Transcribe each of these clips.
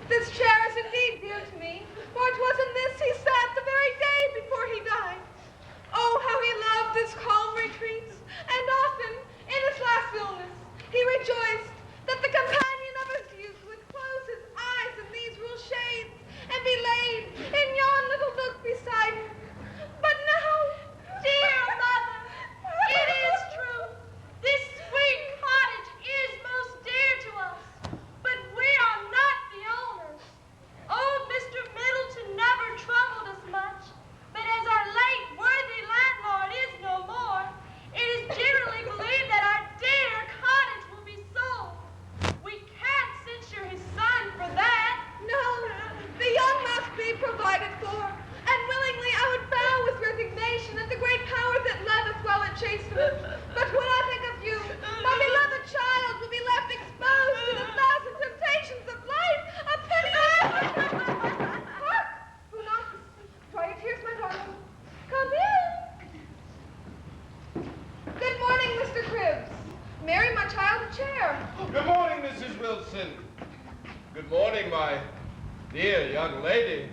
This chair is indeed dear to me, for it was in this he sat the very day before he died. Oh, how he loved this calm retreat, and often, in his last illness, he rejoiced that the companion of his youth would close his eyes in these rule shades and be laid in yon little nook beside him. But now, dear mother, it is true. This sweet cottage is most dear to us, but we are not the owners. Old Mr. Middleton never troubled us much, but as our late worthy landlord is no more, it is generally believed that our dear cottage will be sold. We can't censure his son for that. no, the young must be provided for, and willingly I would bow with resignation at the great power that loveth while it chasteneth. But when I think of you, my beloved child will be left exposed to the thousand temptations of life. A pity. Hark! Who knocks? Dry your tears, my darling. Come in. Good morning, Mr. Cribbs. Mary, my child, a chair. Good morning, Mrs. Wilson. Good morning, my dear young lady.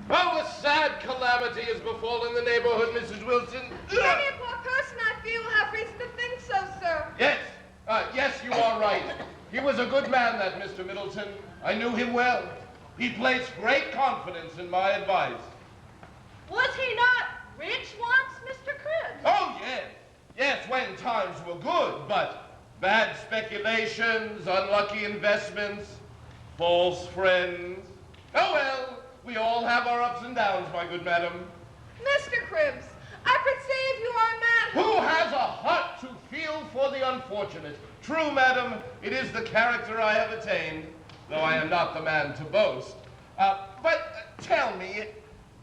Oh, a sad calamity has befallen the neighborhood, Mrs. Wilson. Many a poor person, I feel, have reason to think so, sir. Yes, you are right. He was a good man, that Mr. Middleton. I knew him well. He placed great confidence in my advice. Was he not rich once, Mr. Cribbs? Oh, yes. Yes, when times were good, but bad speculations, unlucky investments, false friends. Oh, well, we all have our ups and downs, my good madam. Mr. Cribbs, I perceive you are a man Who has a heart to feel for the unfortunate? True, madam, it is the character I have attained, though I am not the man to boast. But tell me,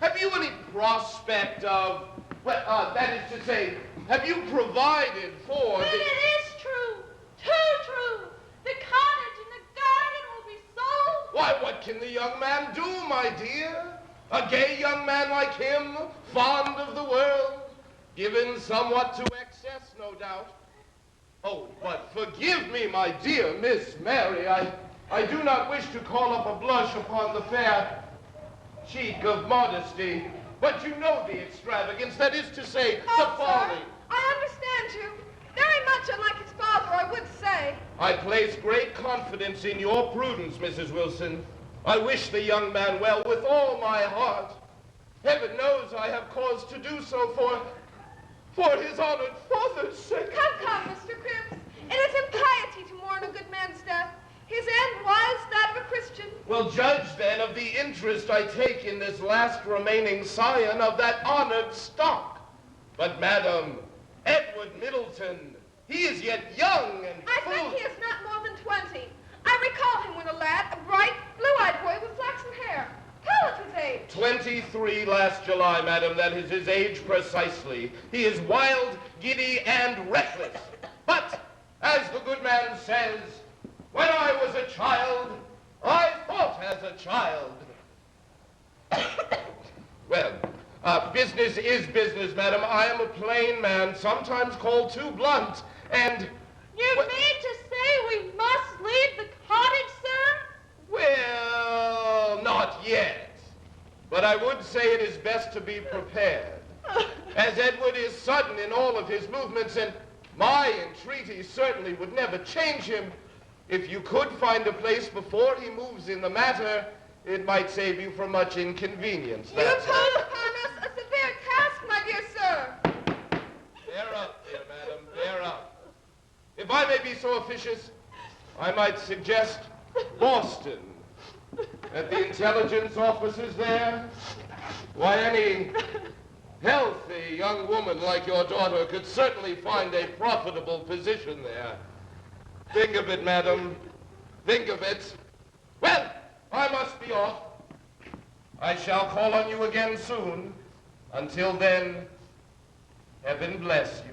have you any prospect of, that is to say, have you provided for But it is true, too true. The cottage and the garden will be sold. Why, what can the young man do, my dear? A gay young man like him, fond of the world, given somewhat to excess, no doubt. Oh, but forgive me, my dear Miss Mary, I do not wish to call up a blush upon the fair cheek of modesty, but you know the extravagance, that is to say, the folly. Sir, I understand you. Very much unlike his father, I would say. I place great confidence in your prudence, Mrs. Wilson. I wish the young man well with all my heart. Heaven knows I have cause to do so for his honored father's sake. Come, Mr. Cribbs. It is impiety to mourn a good man's death. His end was that of a Christian. Well, judge then of the interest I take in this last remaining scion of that honored stock. But, madam, Edward Middleton, he is yet young and I full. think he is not more than 20. I recall him when a lad, a bright, blue-eyed boy with flaxen hair. Tell us his age. 23 last July, madam. That is his age precisely. He is wild, giddy, and reckless. But, as the good man says, when I was a child, I thought as a child. Well, business is business, madam. I am a plain man, sometimes called too blunt, and... You mean to say we must leave the cottage, sir? Well, not yet. But I would say it is best to be prepared, as Edward is sudden in all of his movements, and my entreaty certainly would never change him. If you could find a place before he moves in the matter, it might save you from much inconvenience. You impose upon us a severe task, my dear sir. Bear up, dear madam, bear up. If I may be so officious, I might suggest Boston. At the intelligence offices there, why, any healthy young woman like your daughter could certainly find a profitable position there. Think of it, madam. Think of it. Well, I must be off. I shall call on you again soon. Until then, heaven bless you.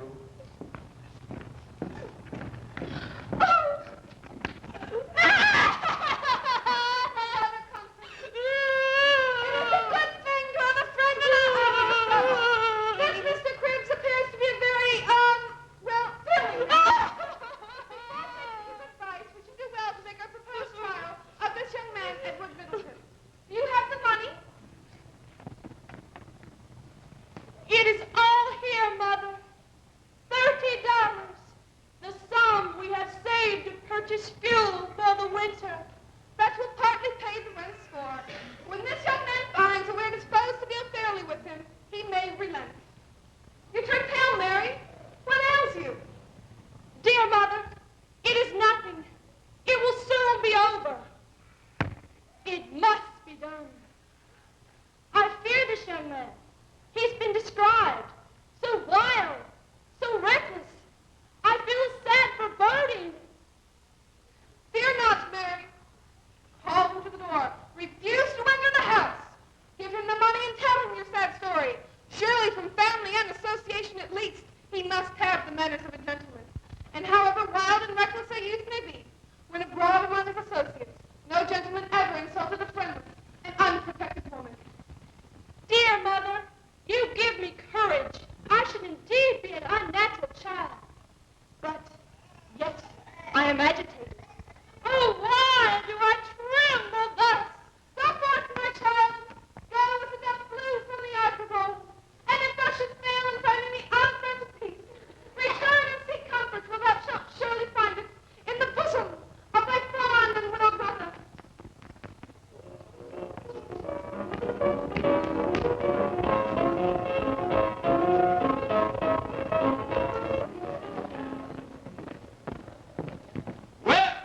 Advice, we should do well to make our proposed trial of this young man, Edward Middleton. fuel for the winter. That will partly pay the rent score. When this young man finds that we're disposed to deal fairly with him, he may relent. You turn pale, Mary. What ails you? Dear mother, it is nothing. It will soon be over. It must be done. I fear this young man. He's been described. So wild, so reckless. I feel a sad foreboding. Fear not, Mary. Call him to the door. Refuse to enter the house. Give him the money and tell him your sad story. Surely from family and association at least, he must have the manners of a gentleman. And however wild and reckless a youth may be, when abroad among his associates, no gentleman ever insulted a friendless and unprotected woman. Dear mother, you give me courage. I should indeed be an unnatural child. But yet I am agitated. Oh, why do I tremble thus? Go forth, my child. Go with the death blue from the archibald. And if thou shouldst fail and find any uncertain peace, return and seek comfort, for thou shalt surely find it in the bosom of thy fond and widowed brother. Well,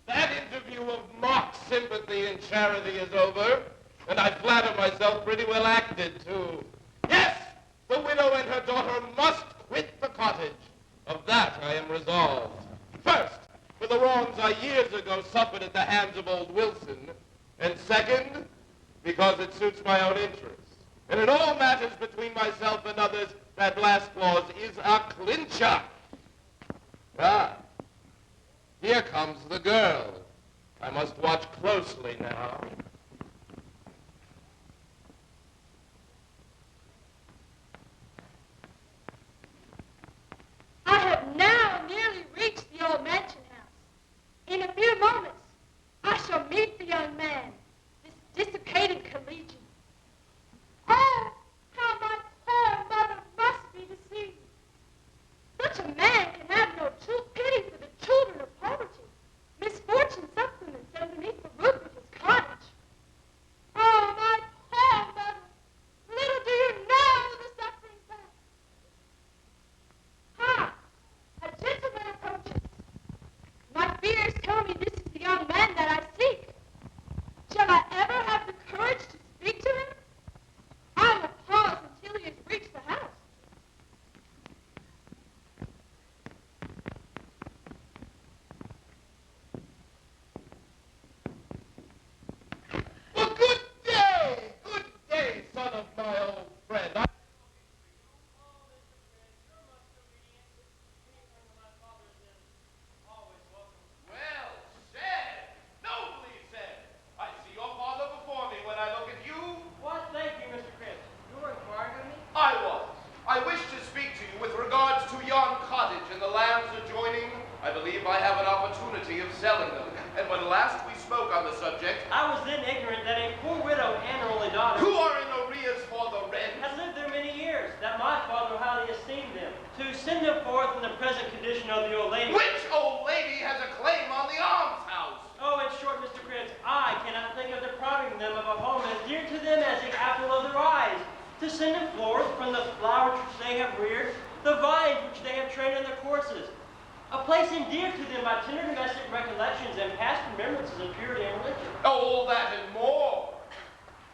that interview of mock sympathy and charity is over, and I flatter myself pretty well acted, too. Yes, the widow and her daughter must quit the cottage. Of that I am resolved. First, for the wrongs I years ago suffered at the hands of old Wilson, and second, because it suits my own interests. And in all matters between myself and others, that last clause is a clincher. Ah, here comes the girl. I must watch closely now. I have now nearly reached the old mansion house. In a few moments, I shall meet the young man, this dissipated collegian. Oh, how my poor mother must be deceived. Such a man can have no true pity for the children of poverty, misfortune supplements underneath the roof of his cottage. Oh, my poor mother, little do you know the suffering that. Ha! A gentleman approaches. My fears tell me this is the young man that I seek. Shall I ever have the courage to speak to him? I will pause until he has reached the house. Well, good day, son of my old friend. Well said, nobly said. I see your father before me when I look at you. What? Thank you, Mr. Chris. You were inquiring of me? I was. I wish to speak to you with regards to yon cottage and the lands adjoining. I believe I have an opportunity of selling them. And when last we spoke on the subject, I was then ignorant that a poor widow and her only daughter who are in arrears for the rent, has lived there many years, that my father highly esteemed them, to send them forth in the present condition of the old lady. which old lady has a claim on the almshouse? Oh, in short, Mr. Chris, I cannot think of depriving them of a home as dear to them as the apple of their eyes, to send them forth from the flowers which they have reared, the vines which they have trained in their courses, a place endeared to them by tender domestic recollections and past remembrances of purity and religion. Oh, all that and more.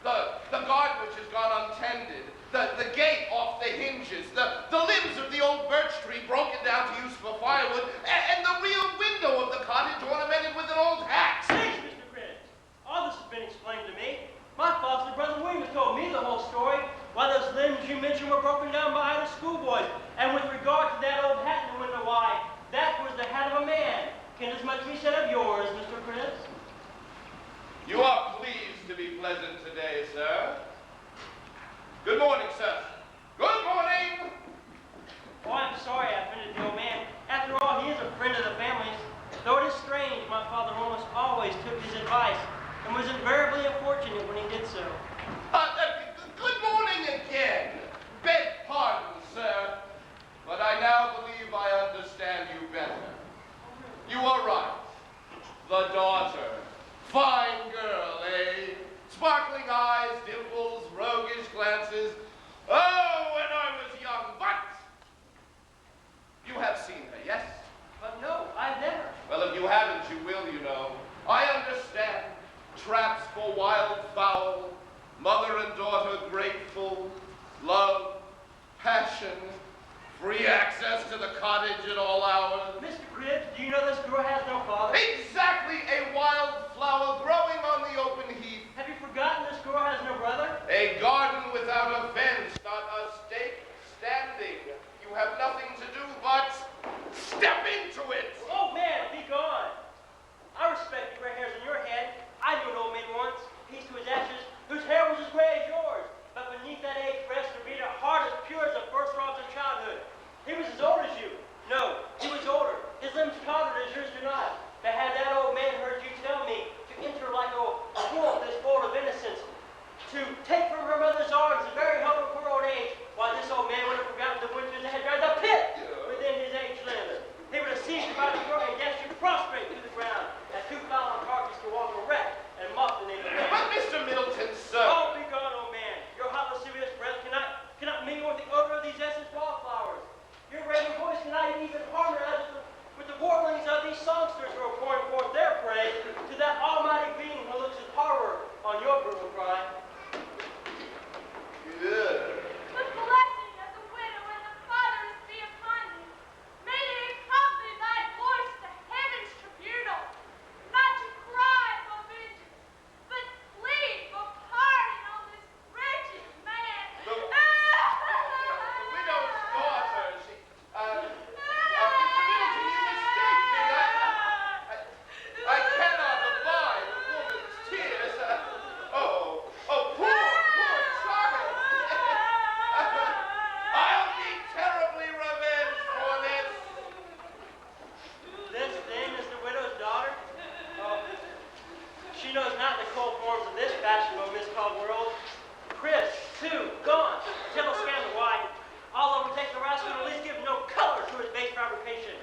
The garden which has gone untended, the gate off the hinges, the limbs of the old birch tree broken down to use for firewood, and the real window of the cottage ornamented with an old axe. Thanks, Mr. Chris. All this has been explained to me. My foster brother William has told me the whole story, why those limbs you mentioned were broken down by idle schoolboys, and with regard to that old hat in the window, why, that was the hat of a man. Can as much be said of yours, Mr. Chris? You are pleased to be pleasant today, sir. Good morning, sir. Good morning. Oh, I'm sorry I offended the old man. After all, he is a friend of the family's. Though it is strange, my father almost always took his advice and was invariably unfortunate when he did so. Good morning again. Beg pardon, sir, but I now believe I understand you better. You are right. The daughter. Fine girl, eh? Sparkling eyes, dimples, roguish glances. Oh, when I was young, but you have seen her, yes? But no, I've never. Well, if you haven't, you will, you know. I understand. Traps for wildfowl, mother and daughter grateful, love, passion, free access to the cottage at all hours. Mr. Cribbs, do you know this girl has no father? Exactly, a wildflower growing on the open heath. Have you forgotten this girl has no brother? A garden without a fence, not a stake standing. You have nothing to do but step into it. Oh, man, be gone. I respect the gray hairs on your head. I knew an old man once, peace to his ashes, whose hair was as gray as yours. But beneath that age rest there beat a heart as pure as the first robs of childhood. He was as old as you. No, he was older. His limbs tottered as yours do not. But had that old man heard you tell me to enter like a wolf this fold of innocence, to take from her mother's arms the very hope of her old age, why this old man would have forgotten the winters that had dried the pit within his age limit. He would have seized you by the throat and dashed you prostrate to the ground, as two fallen carcasses to walk erect and mock the name of man. But Mr. Middleton, sir. Oh, be gone, old man. Your hot lascivious breath cannot mingle with the odor of these essence wildflowers. Your raving voice cannot even harmonize with the warblings of these songsters who are pouring forth their praise to that almighty being who looks with horror on your brutal cry. Good. The blessing of the widow and the fatherless be upon thee. May they accompany thy voice to heaven's tribunal, not to cry for vengeance, but plead for pardon on this wretched man. The widow's daughter, she, Mr. Middleton, you mistake me. I cannot abide a woman's tears. Oh, poor child. I'll be terribly revenged for this. This, then, is the widow's daughter? Oh, she knows not the cold forms of this fashionable miscalled world. Chris, too, gone. Tell a scandal why. I'll overtake the rascal and at least give no color to his base fabrication.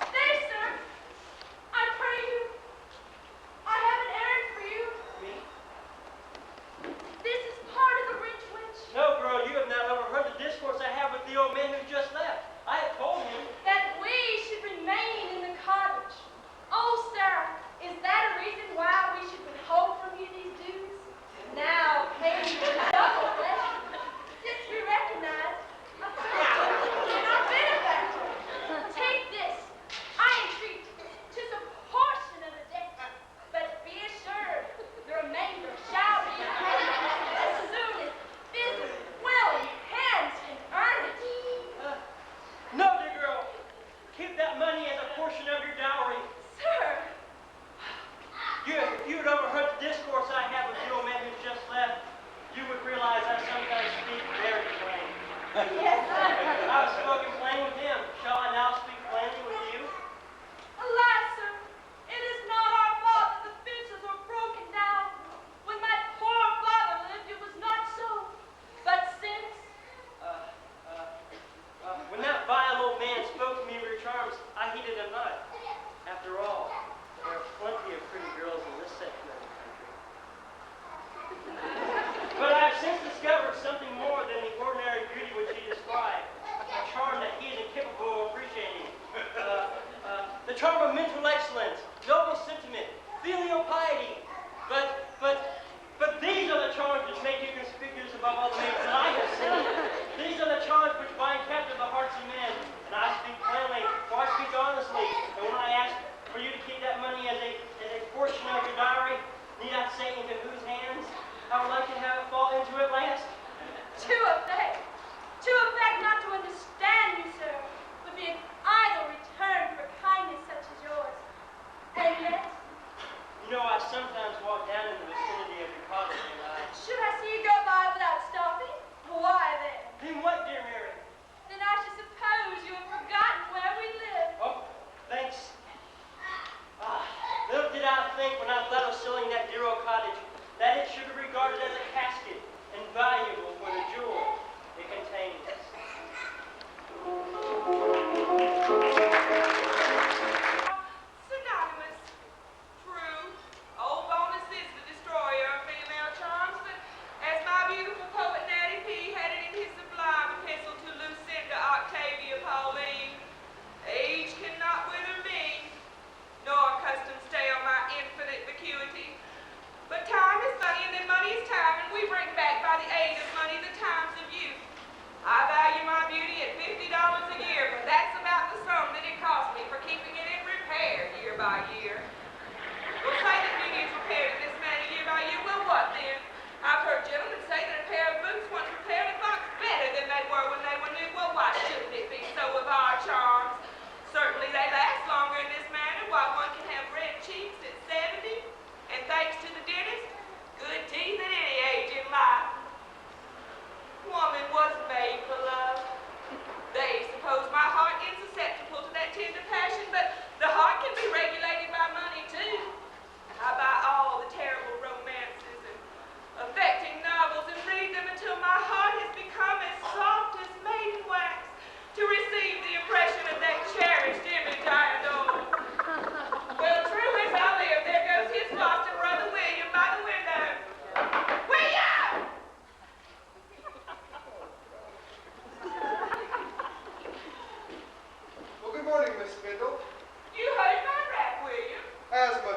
Stay, sir. I pray you. I have an errand for you. Me? This is part of the rich witch. No, girl, you have not overheard the discourse I had with the old man who just left. I have told him. That we should remain in the cottage. Oh, Sarah, is that a reason why we should withhold from you these dues? Now, pay you double pleasure. Since we recognize a principle in our benefactor. Take this, I entreat, 'tis a portion of the debt, but be assured the remainder shall be paid as soon as business, willing hands can earn it. No, dear girl. Keep that money as a portion of your dowry. Sir, If you had overheard the discourse I had with the old man who just left, you would realize I sometimes speak very plain. yes, I've spoken plain with him. Shall I now speak plainly with you? alas, sir, it is not our fault that the fences were broken down. When my poor father lived, it was not so. But since, When that vile old man spoke to me of your charms, I heeded him not. After all, there are plenty of pretty girls in this section of the country. But I have since discovered something more than the ordinary beauty which he described, a charm that he is incapable of appreciating. The charm of mental excellence, noble sentiment, filial piety. But these are the charms which make you conspicuous above all the maidens that I have seen. These are the charms which bind captive the hearts of men. And I speak plainly, for I speak honestly. And when I ask for you to keep that money as a portion of your dowry, need I say into whose hands I would like to have it fall into at last? to effect not to understand you, sir, would be an idle return for kindness such as yours. And yet, You know, I sometimes walk down in the vicinity of your cottage, and should I see you go by without stopping? Why then? Then what, dear Mary? Then I should suppose you have forgotten where we live. Oh, thanks. Little did I think when I thought of selling that dear old cottage that it should be regarded as a casket and valuable for the jewel it contains. Synonymous.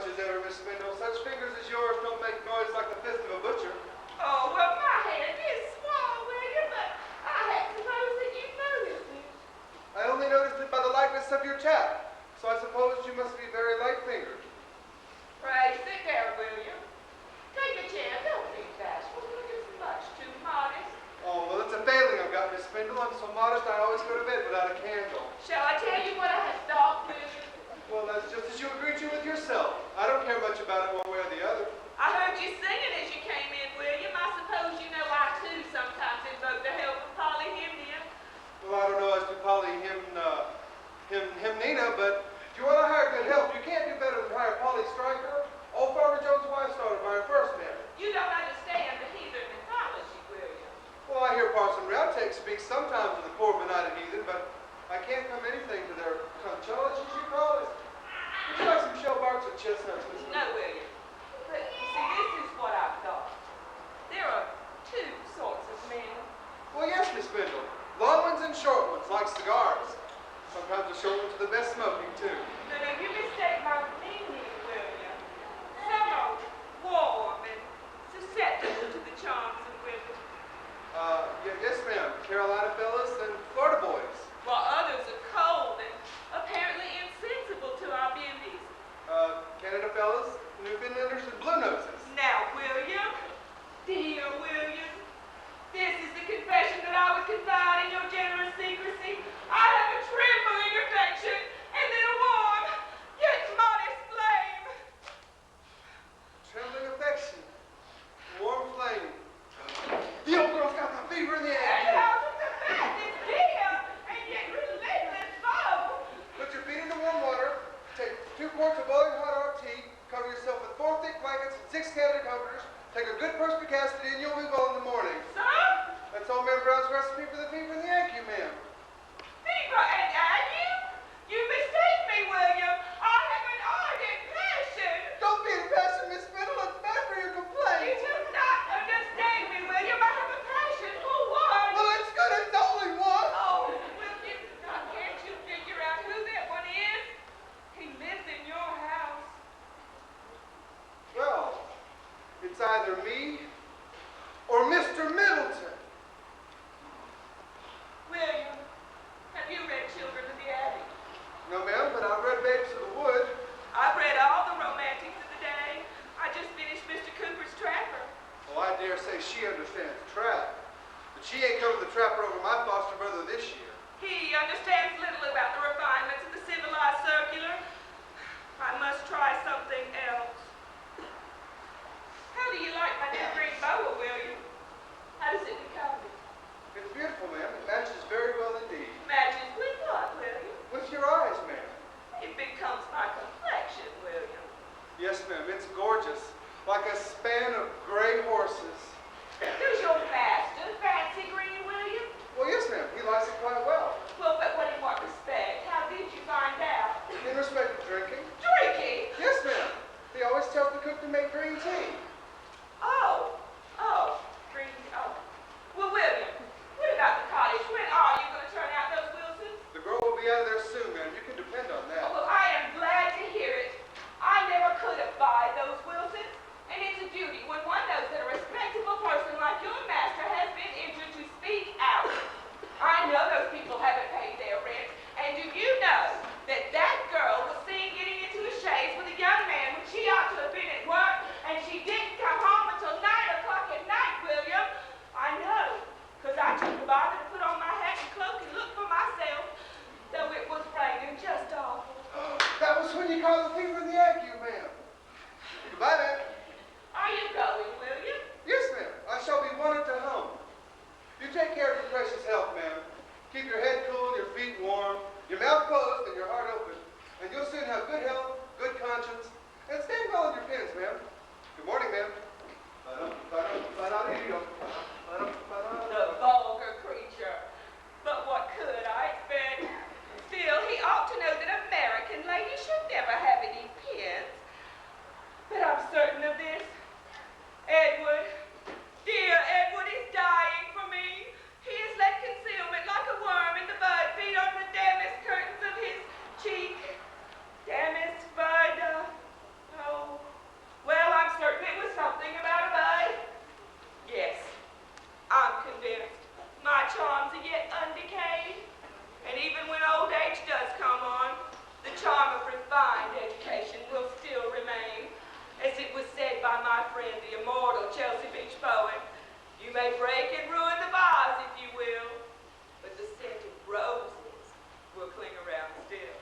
as ever, Miss Spindle. Such fingers as yours don't make noise like the fist of a butcher. Oh, well, my hand is small, William, but I had supposed that you'd noticed it. I only noticed it by the lightness of your tap, so I suppose you must be very light-fingered. Pray sit down, William. Take a chair. Don't be bashful. It's much too modest. Oh, well, it's a failing I've got, Miss Spindle. I'm so modest I always go to bed without a candle. Shall I tell you what I have thought, William? Well, that's just as you agreed to with yourself. I don't care much about it one way or the other. I heard you singing as you came in, William. I suppose you know I, too, sometimes invoke the help of polyhymnia. Well, I don't know as to Nina, but if you want to hire good help, you can't do better than hire Polly Stryker. Old Farmer Jones' wife started by her first marriage. You don't understand the heathen mythology, William. Well, I hear Parson Roundtake speak sometimes of the poor benighted heathen, but I can't come anything to their conchology, you call it. Would you like some shell barks or chestnuts, Miss No, William. But, you see, this is what I've thought. There are two sorts of men. Well, yes, Miss Spindle. Long ones and short ones, like cigars. Sometimes the short ones are the best smoking, too. No, you mistake my meaning, William. Some are warm and susceptible to the charms of women, Yes, ma'am. Carolina fellas and Florida boys. while others are cold and apparently insensible to our beauties. Canada fellas, Newfoundlanders, and Blue Noses. Now, William, dear William, this is the confession that I would confide in your generous secrecy. I have a trembling affection and then a warm, yet modest flame. Trembling affection. Warm flame. The old girl's got the fever in the And air. how does the madness dear and yet relentless foe? Put your feet into warm water. Take 2 quarts of boiling hot hard tea. Cover yourself with 4 thick blankets and 6 Canada comforters. Take a good perspicacity and you'll be well in the morning. Sir? That's old Man Brown's recipe for the fever and the ague, ma'am. Fever and ague? You mistake me, William. I have an ardent passion. Don't be impassioned, Miss Spindle. It's bad for your You complaint. do not understand me, William. I have a passion for one. Well, it's good. It's only one. Oh, William, now can't you figure out who that one is? He lives in your house. Well, it's either me or Mr. Middleton. William, have you read Children of the Abbey? No, ma'am, but I've read Babes of the Wood. I've read all the romantics of the day. I just finished Mr. Cooper's Trapper. Well, I dare say she understands trap. But she ain't covered the trapper over my foster brother this year. He understands little about the refinements of the civilized circular. I must try something else. How do you like my new green boa, William? How does it become me? It's beautiful, ma'am. It matches very well indeed. Matches with what, William? With your eyes, ma'am. It becomes my complexion, William. Yes, ma'am. It's gorgeous. Like a span of gray horses. Does your master fancy green, William? Well, yes, ma'am. He likes it quite well. Well, but what in what respect? How did you find out? In respect to drinking. Drinking? Yes, ma'am. He always tells the cook to make green tea. Oh, green tea. Oh. Well, William, what about the cottage? When are you going to turn out those Wilsons? The girl will be out of there soon, ma'am. You can depend on that. Oh, well, I am glad to hear it. I never could abide those Wilsons, and it's a duty when one knows that a respectable person like your master has been injured to speak out. I know those people haven't paid their rent, and do you know that that girl was seen getting into a chaise with a young man when she ought to have been at work, and she didn't come home until 9 o'clock at night, William? I know, because I took the bother to put on my hat and cloak and look for myself, though it was raining just awful. That was when you caught the fever and the ague, ma'am. Goodbye, ma'am. Are you going, William? Yes, ma'am. I shall be wanted to home. You take care of your precious health, ma'am. Keep your head cool, your feet warm, your mouth closed, and your heart open. And you'll soon have good health, good conscience, and stand well in your pins, ma'am. Good morning, ma'am. The vulgar creature. But what could I expect? Still, he ought to know that American ladies should never have any pins. But I'm certain of this. Edward, dear Edward is dying for me. He has let concealment like a worm in the bud feed on the damask curtains of his cheek. Damask bud, oh, may break and ruin the vase, if you will, but the scent of roses will cling around still.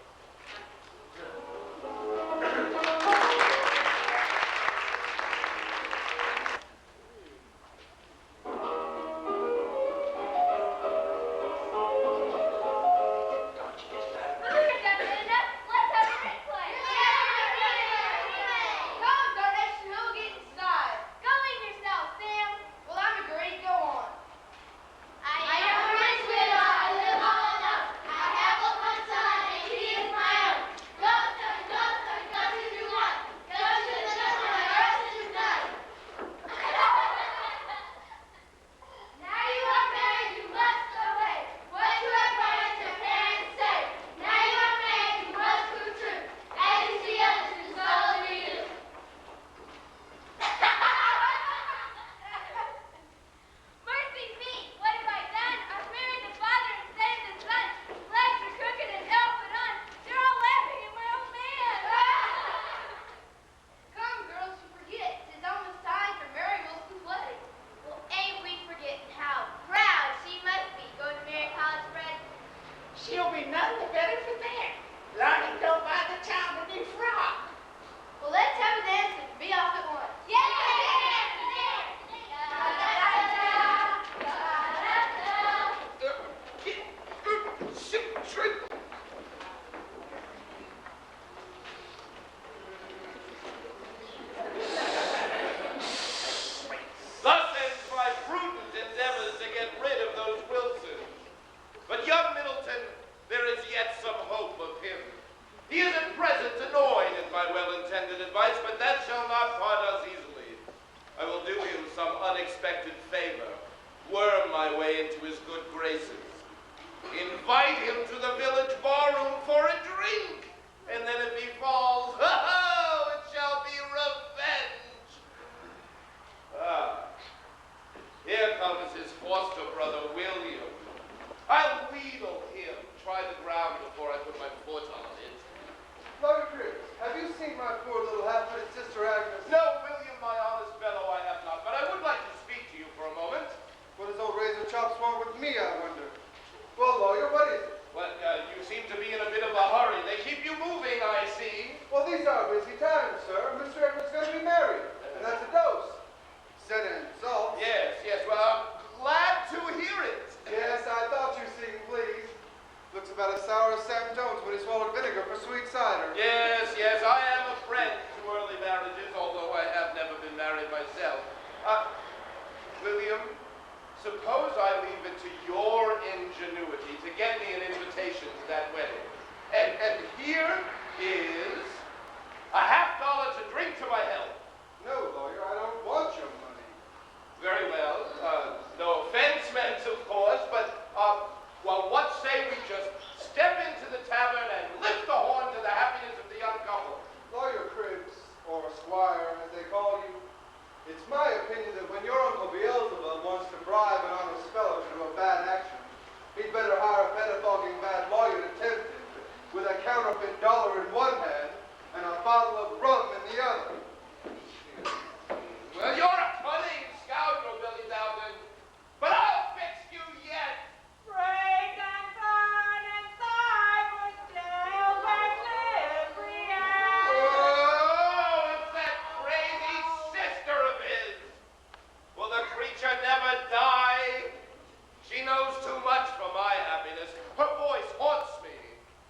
Her voice haunts me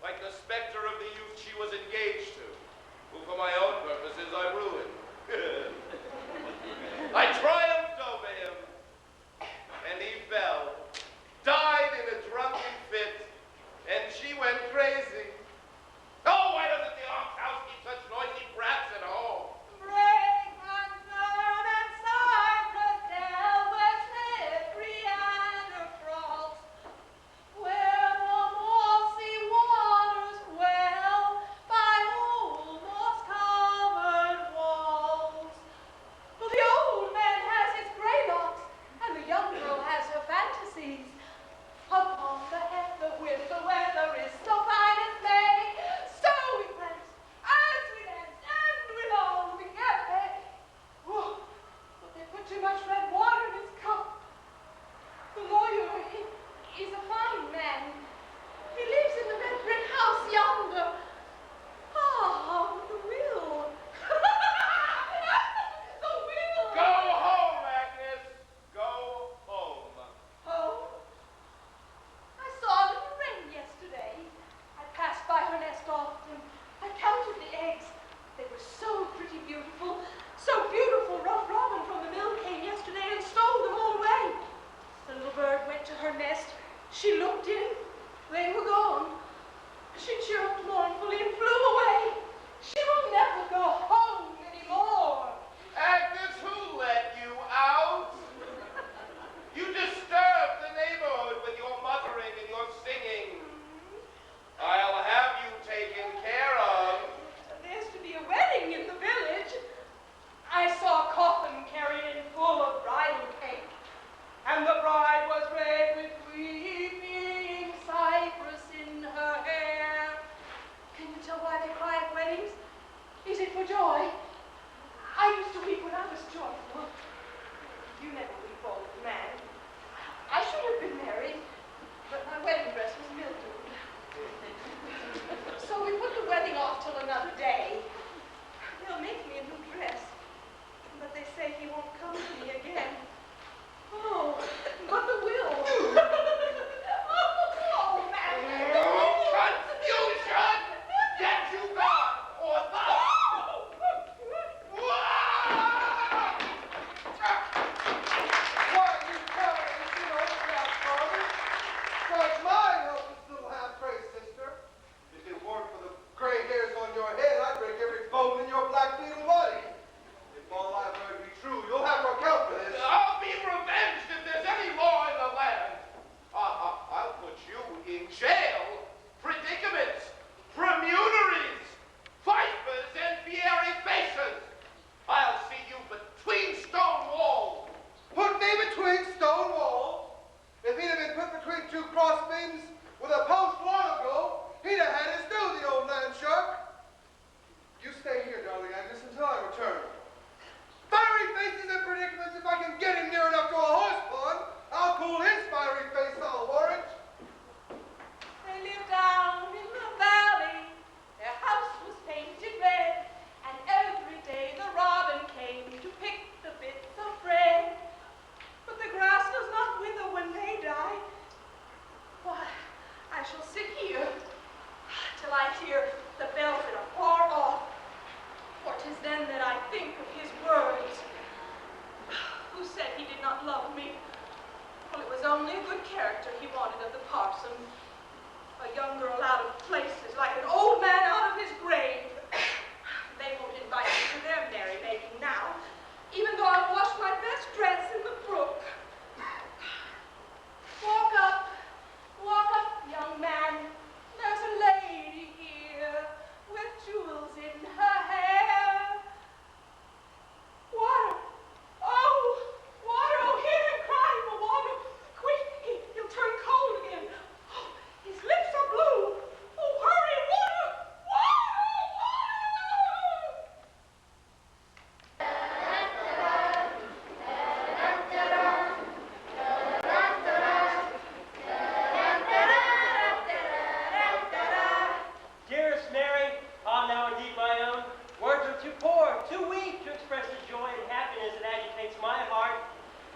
like the specter of the youth she was engaged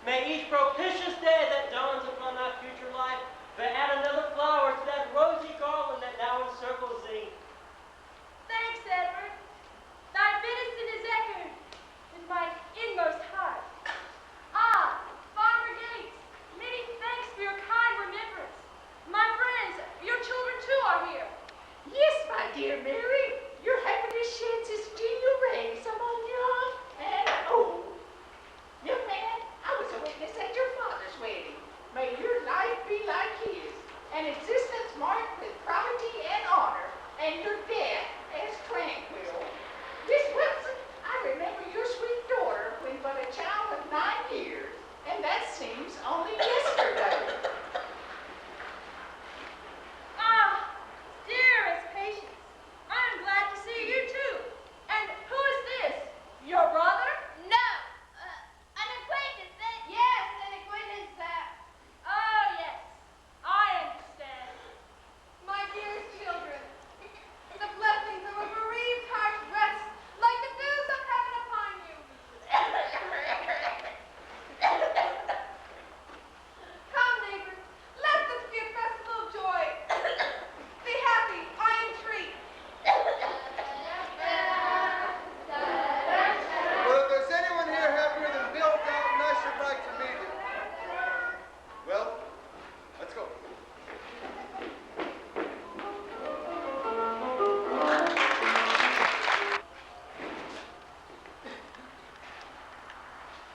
May each propitious day that dawns upon thy future life but add another flower to that rosy garland that now encircles thee. Thanks, Edward. Thy benison is echoed in my inmost heart. Ah, Farmer Gates, many thanks for your kind remembrance. My friends, your children too are here. Yes, my dear Mary, your happiness sheds its genial rays among young and old. Young man, I was a witness at your father's wedding. May your life be like his, an existence marked with probity and honor, and your death as tranquil. Miss Wilson, I remember your sweet daughter when but a child of 9 years, and that seems only yesterday. Ah, dearest Patience, I am glad to see you too. And who is this? Your brother? No, an acquaintance. Yes, an acquaintance. Oh, yes, I understand. My dearest children, the blessings of a bereaved heart rest like the dews of heaven upon you. Come, neighbors, let this be a festival of joy. Be happy, I entreat. Well, if there's anyone here happier than Bill Dalton, I should like to meet him. Well, let's go.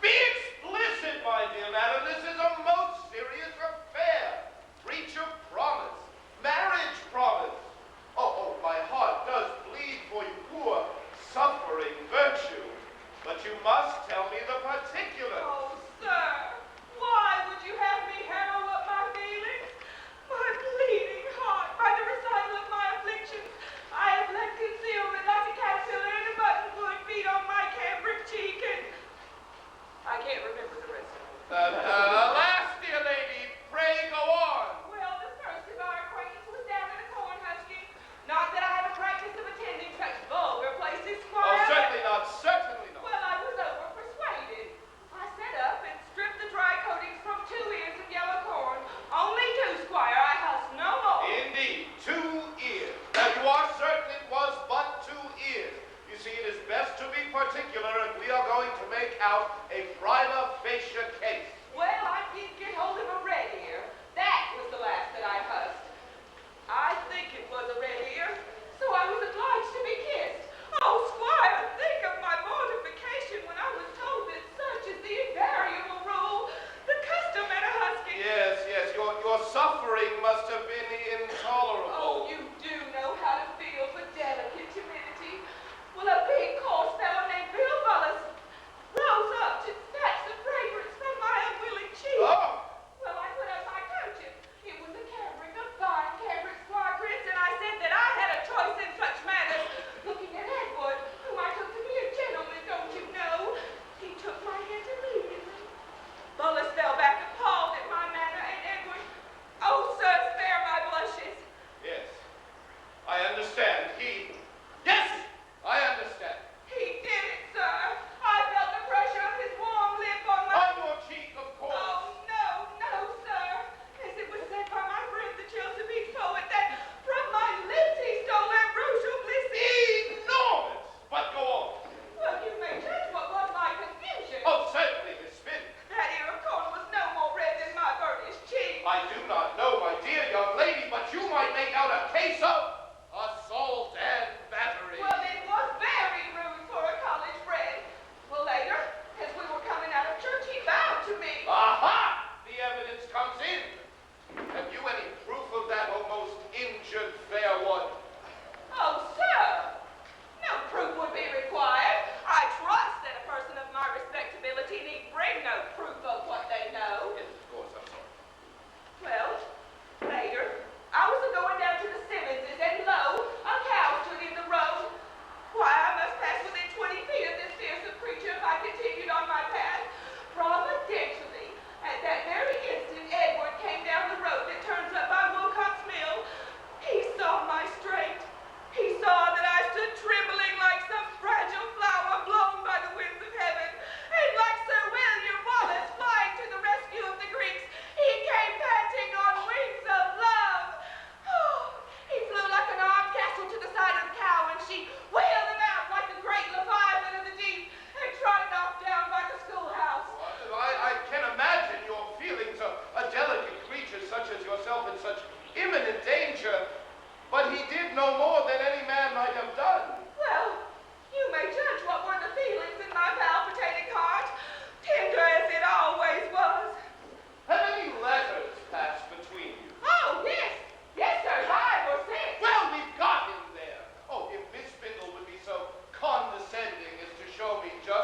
Be explicit, my dear madam. This is a most serious affair. Breach of promise. Marriage promise. Oh, my heart does bleed for you, poor, suffering virtue. But you must tell me the particulars. Oh, sir, why would you have me harrow up my feelings? My bleeding heart, by the recital of my afflictions, I have let concealment like a caterpillar in a buttonwood feed on my cambric cheek, and I can't remember the rest of it. Alas, dear lady, pray go on. Well, the first of our acquaintance was down at a corn husking. Not that I have a practice of attending such vulgar places, Oh, Squire. but- certainly not, certainly not. Well, I was over-persuaded. I set up and stripped the dry coatings from 2 ears of yellow corn. Only 2, Squire. I husked no more. Indeed, 2 ears. Now you are certain it was but 2 ears. You see, it is best to be particular, and we are going to make out a prima facie case. Well, I did get hold of a red ear. That was the last that I husked. I think it was a red ear, so I was obliged to be kissed. Oh, Squire, think of my mortification when I was told that such is the invariable rule, the custom at a husking. Yes, your suffering must have been intolerable. Oh, you do know how to feel for delicate timidity. Well, a big, coarse fellow named Bill Bullis rose up to snatch the fragrance from my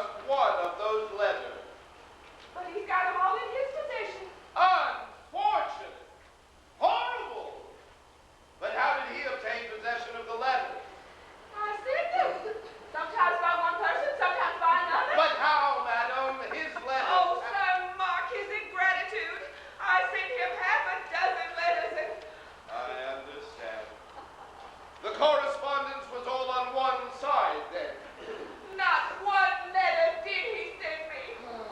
just one of those letters. But he's got them all in his possession. Unfortunate. Horrible. But how did he obtain possession of the letters? I sent them. Sometimes by one person, sometimes by another. But how, madam? His letters... Oh, sir, mark his ingratitude. I sent him half a dozen letters and... I understand. The correspondence was all on one side, then. Not one letter did he send me.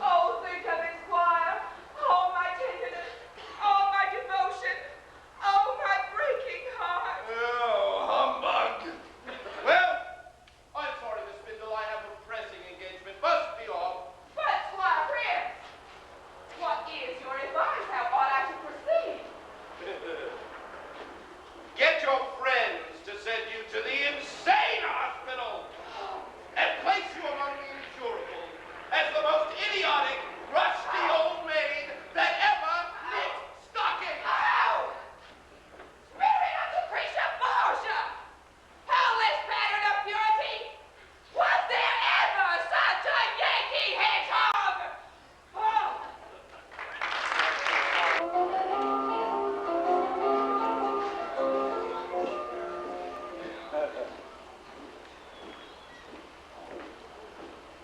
Oh, think of it, Squire. All my tenderness, all my devotion, oh, my breaking heart. Oh, humbug. Well, I'm sorry, Miss Bindle. I have a pressing engagement. Must be off. But, Squire Prince, what is your advice? How ought I to proceed? Get your friends to send you to the insane hospital and place you among the incurables as the most idiotic, rusty old maid that ever knit stockings. Oh! Spirit of the Lucretia Borgia! How less pattern of purity! Was there ever such a Yankee hedgehog? Oh!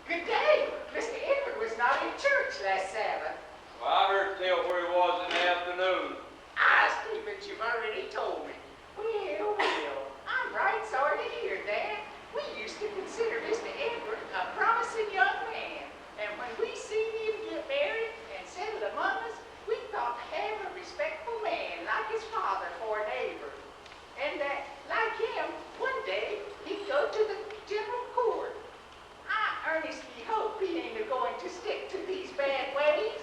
Good day. Mr. Edward was not in church last Sabbath. Well, I heard tell where he was in the afternoon. Stephen, you've already told me. Well, I'm right sorry to hear that. We used to consider Mr. Edward a promising young man. And when we seen him get married and settle among us, we thought to have a respectful man like his father for a neighbor. And that, like him, one day he'd go to the general court. I earnestly hope he ain't going to stick to these bad ways.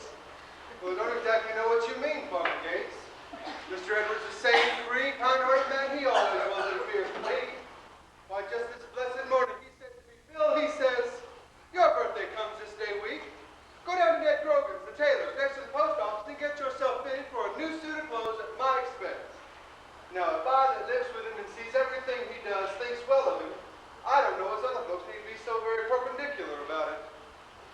Well, I don't exactly know what you mean, Farmer Gates. Mr. Edwards is sane, free, kind-hearted man he always was, it appears to me. Why, just this blessed morning, he said to me, Bill, he says, your birthday comes this day week. Go down to Ned Grogan's, the tailor's, next to the post office, and get yourself fitted for a new suit of clothes at my expense. Now, if I that lives with him and sees everything he does thinks well of him, I don't know as other folks need to be so very perpendicular about it.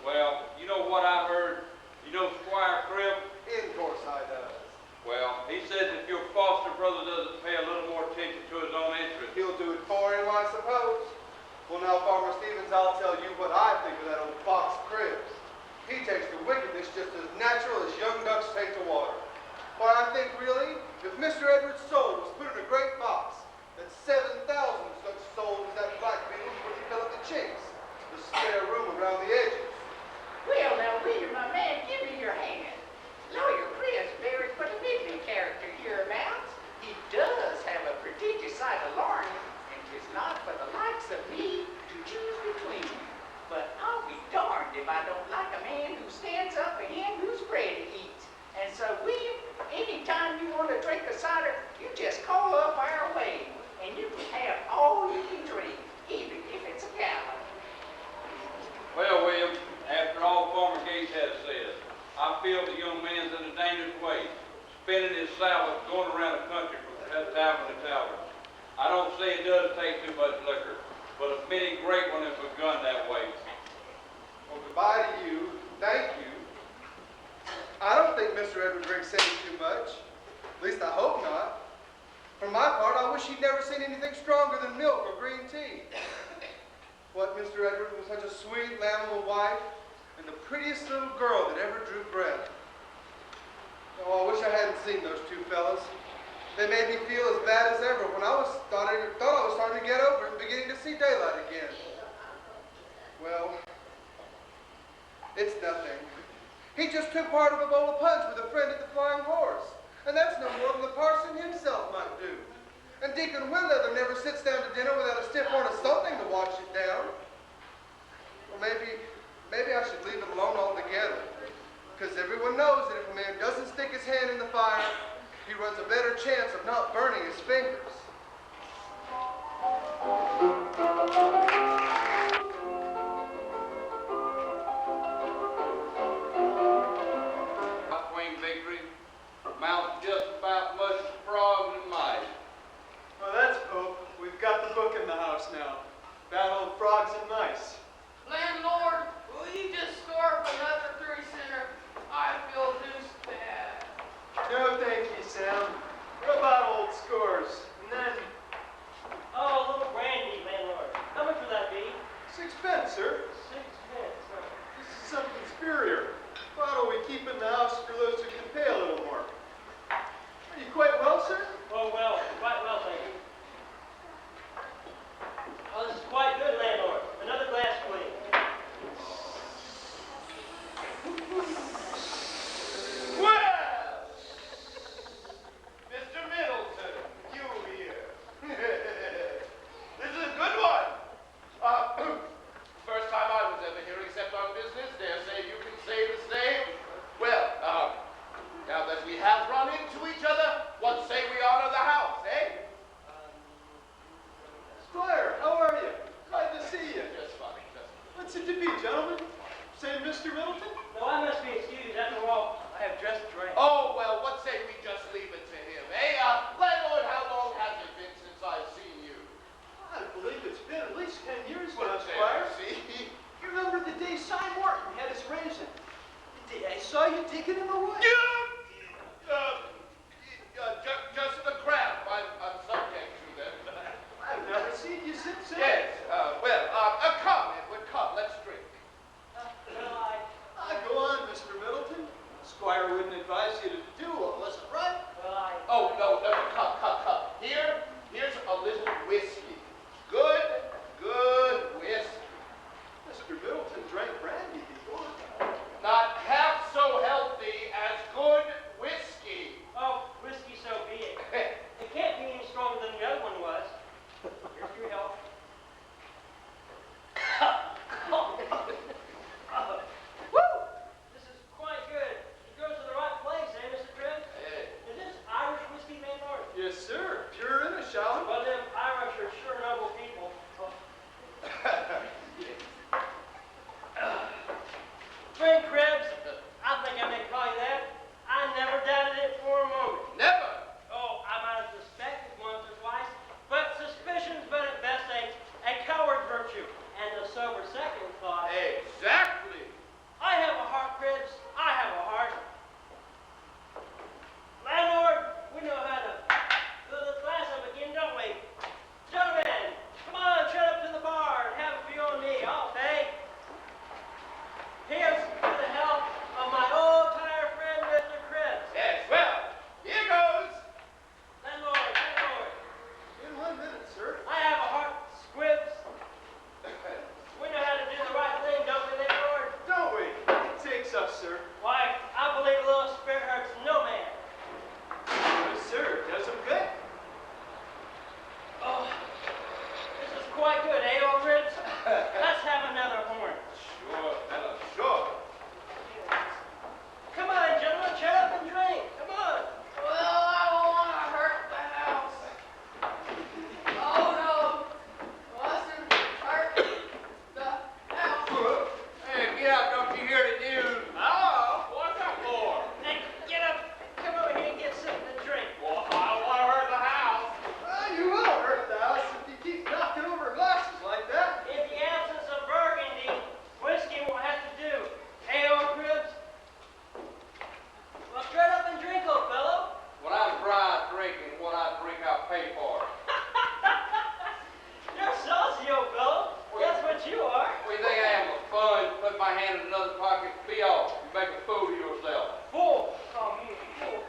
Well, you know what I heard? You know Squire Crib? In course I does. Well, he says if your foster brother doesn't pay a little more attention to his own interest. He'll do it for him, I suppose. Well, now, Farmer Stevens, I'll tell you what I think of that old fox Cribs. He takes the wickedness just as natural as young ducks take to water. Why, I think, really, if Mr. Edwards' soul was put in a great box, that 7,000 such souls as that black beetle wouldn't fill up the chinks, the spare room around the edges. Well, now, William, my man, give me your hand. Lawyer Chris, very but a middling character hereabouts. He does have a prodigious sight of learning, and 'tis not for the likes of me to choose between. But I'll be darned if I don't like a man who stands up for him whose bread he eats. And so, William, anytime you want to drink a cider, you just call up our way, and you can have all you can drink, even if it's a gallon. Well, William, after all Farmer Gates has said, I feel the young man's in a dangerous way, spending his Sabbath going around the country from tavern to tavern. I don't say it does take too much liquor, but a many great one have begun that way. Well, goodbye to you. Thank you. I don't think Mr. Edward drinks any too much. At least I hope not. For my part, I wish he'd never seen anything stronger than milk or green tea. What, Mr. Edward was such a sweet lamb of a wife and the prettiest little girl that ever drew breath. Oh, I wish I hadn't seen those two fellas. They made me feel as bad as ever when I thought I was starting to get over it and beginning to see daylight again. Well, it's nothing. He just took part of a bowl of punch with a friend at the Flying Horse, and that's no more than the parson himself might do. And Deacon Winleather never sits down to dinner without a stiff horn of something to wash it down. Or maybe I should leave it alone altogether, because everyone knows that if a man doesn't stick his hand in the fire, he runs a better chance of not burning his fingers. Queen Victory amounts just about much as frogs and mice. Well, that's Pope. We've got the book in the house now. Battle of Frogs and Mice. Landlord, will keeping the house for those who can pay a little more. Are you quite well, sir? Oh, well, quite well, thank you. Oh, this is quite good, landlord. Another glass, please. Well, Mr. Middleton, you here. This is a good one. First time I was ever here except on business. Dare say you can say the same. Well, now that we have run into each other, what say we honor the house, eh? Squire, how are you? Glad to see you. Just fine, just What's it to be, gentlemen? Say, Mr. Middleton? No, I must be excused. After all, I have dressed to drink. Oh, well, what say we just leave it to him, eh? Landlord, how long has it been since I've seen you? I believe it's been at least 10 years now, Well, Squire. see? You remember the day Si Morton had his raising? The day I saw you digging in the woods. Just the cramp I'm subject to them. I've never seen you since then. Yes, come, Edward, come, let's drink. Go on, Mr. Middleton. Squire wouldn't advise you to do unless it right. Oh, no, come. Here's a little whiskey. Good whiskey. Mr. Middleton drank brandy before. Not half so healthy as good whiskey. Oh, whiskey, so be it. It can't be any stronger than the other one was. Here's your help. Woo! This is quite good. It goes to the right place, eh, Mr. Tripp? Hey. Is this Irish whiskey, landlord? Yes, sir. Pure in a shall. Well, them Irish are sure noble people. Friend Krebs, I think I may call you that. I never doubted it for a moment. Never. Oh, I might have suspected once or twice, but suspicion's but at best a coward virtue, and the sober second thought. Exactly. I have a heart, Krebs. I have a heart. Landlord, we know how to fill the glass up again, don't we? Gentlemen, come on, shut up to the bar and have a few on me. I'll pay. Here's to the health of my old tire friend, Mr. Krebs. Yes, well, here goes. Landlord. In 1 minute, sir. I have a heart, Squibs. We know how to do the right thing, don't we, landlord? Don't we? It takes us, sir. Why, I believe a little spirit hurts no man. Yes, sir. Does him good. Oh, this is quite good, eh, old Ribs? Let's have another horn. Sure, fella, sure. Come on, gentlemen, shut up and drink. Come on. Well, I don't want to hurt the house. Oh, no. Mustn't hurt the house. Hey, get up, don't you hear the news? Oh, what's that for? Hey, get up. Come over here and get something to drink. Well, I don't want to hurt the house. Well, you will hurt the house if you keep knocking over glasses like that. In the absence of burgundy, whiskey will have to do. Hey, old Cribs? Well, straight up and drink, old fellow. When I'm dry drinking, what I drink, I pay for. You're saucy, old fellow. That's what you are. What do you think I am, a sponge? Put my hand in another pocket, be off. You make a fool of yourself. Fool. Call me a fool.